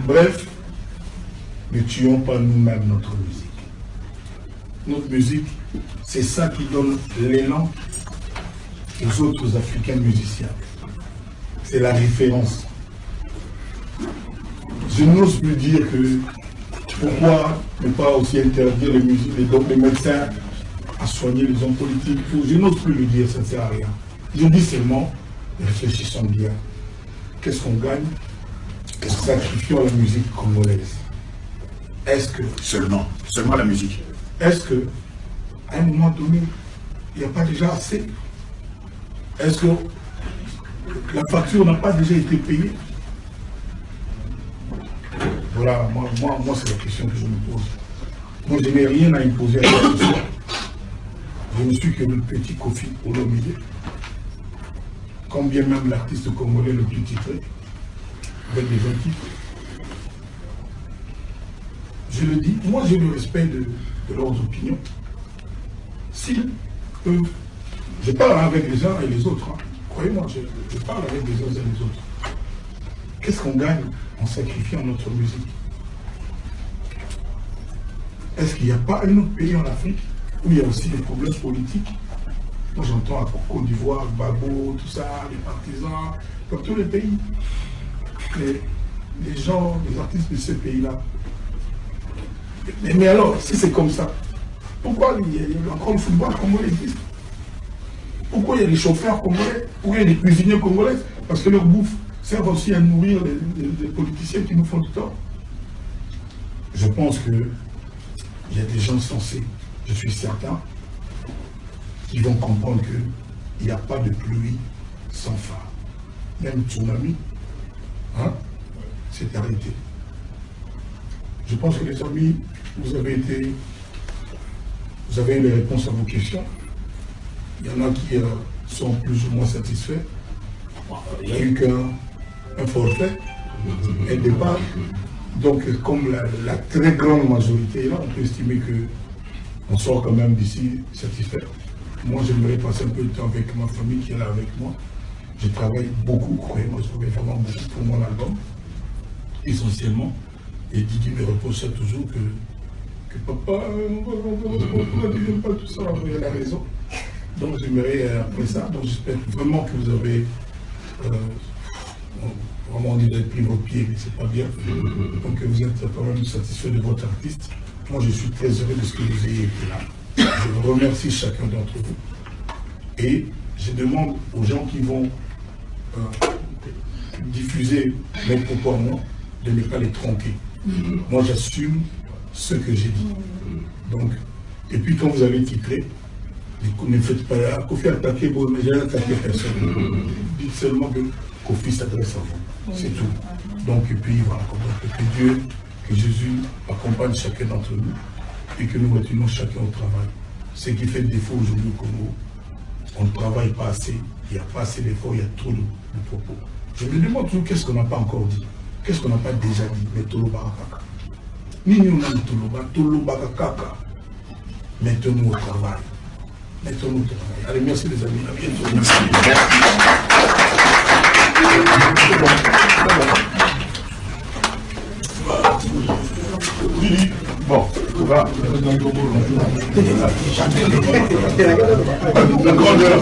Bref, ne tuons pas nous-mêmes notre musique. Notre musique, c'est ça qui donne l'élan aux autres Africains musiciens. C'est la référence. Je n'ose plus dire que pourquoi ne pas aussi interdire les musiques, les médecins à soigner les hommes politiques. Je n'ose plus le dire, ça ne sert à rien. Je dis seulement, réfléchissons bien. Qu'est-ce qu'on gagne en sacrifiant la musique congolaise? Est-ce que... Seulement la musique. Est-ce que, à un moment donné, il n'y a pas déjà assez? Est-ce que la facture n'a pas déjà été payée? Voilà, moi c'est la question que je me pose. Moi, je n'ai rien à imposer à quoi que ce soit. Je ne suis que le petit Kofi Olomide, quand bien même l'artiste congolais le plus titré, avec des gens titres. Je le dis, moi j'ai le respect de leurs opinions. S'ils peuvent, je parle avec les uns et les autres, hein. Croyez-moi, je parle avec les uns et les autres. Qu'est-ce qu'on gagne en sacrifiant notre musique? Est-ce qu'il n'y a pas un autre pays en Afrique où il y a aussi des problèmes politiques? Moi j'entends à Côte d'Ivoire, Babo, tout ça, les partisans, dans tous les pays. Les gens, les artistes de ces pays-là. Mais alors, si c'est comme ça, pourquoi il y a encore le football congolais existe? Pourquoi il y a des chauffeurs congolais? Pourquoi il y a des cuisiniers congolais? Parce que leur bouffe sert aussi à nourrir les politiciens qui nous font du tort. Je pense qu'il y a des gens sensés, je suis certain, qui vont comprendre qu'il n'y a pas de pluie sans phare. Même tsunami, hein, c'est arrêté. Je pense que les amis, vous avez eu les réponses à vos questions. Il y en a qui sont plus ou moins satisfaits. Il n'y a eu qu'un forfait, un départ. Donc, comme la très grande majorité est là, on peut estimer qu'on sort quand même d'ici satisfait. Moi, j'aimerais passer un peu de temps avec ma famille qui est là avec moi. Je travaille beaucoup, croyez-moi, je travaille vraiment beaucoup pour mon album, essentiellement. Et Didi me repose ça toujours que papa, on va dire pas tout ça, il a raison. Donc j'aimerais après ça, donc j'espère vraiment que vous avez vraiment dit d'être pris vos pieds, mais c'est pas bien. Donc que vous êtes quand même satisfait de votre artiste. Moi je suis très heureux de ce que vous ayez été là. Je vous remercie chacun d'entre vous. Et je demande aux gens qui vont diffuser mes propos à moi de ne pas les tronquer. Moi j'assume ce que j'ai dit. Donc, et puis quand vous avez titré, ne faites pas Kofi attaquer, mais j'ai attaqué personne. Dites seulement que Kofi s'adresse à vous. C'est tout. Donc, et puis voilà, que Dieu, que Jésus accompagne chacun d'entre nous et que nous retenons chacun au travail. Ce qui fait défaut aujourd'hui au Congo, on ne travaille pas assez, il n'y a pas assez d'efforts, il y a trop de propos. Je me demande toujours qu'est-ce qu'on n'a pas encore dit. Qu'est-ce qu'on n'a pas déjà dit? Mais Tolobakaka. Nini on a Tolobakaka. Mettons-nous au travail. Mettons-nous au travail. Allez, merci les amis. À bientôt. Merci. Bon, on va. La grandeur.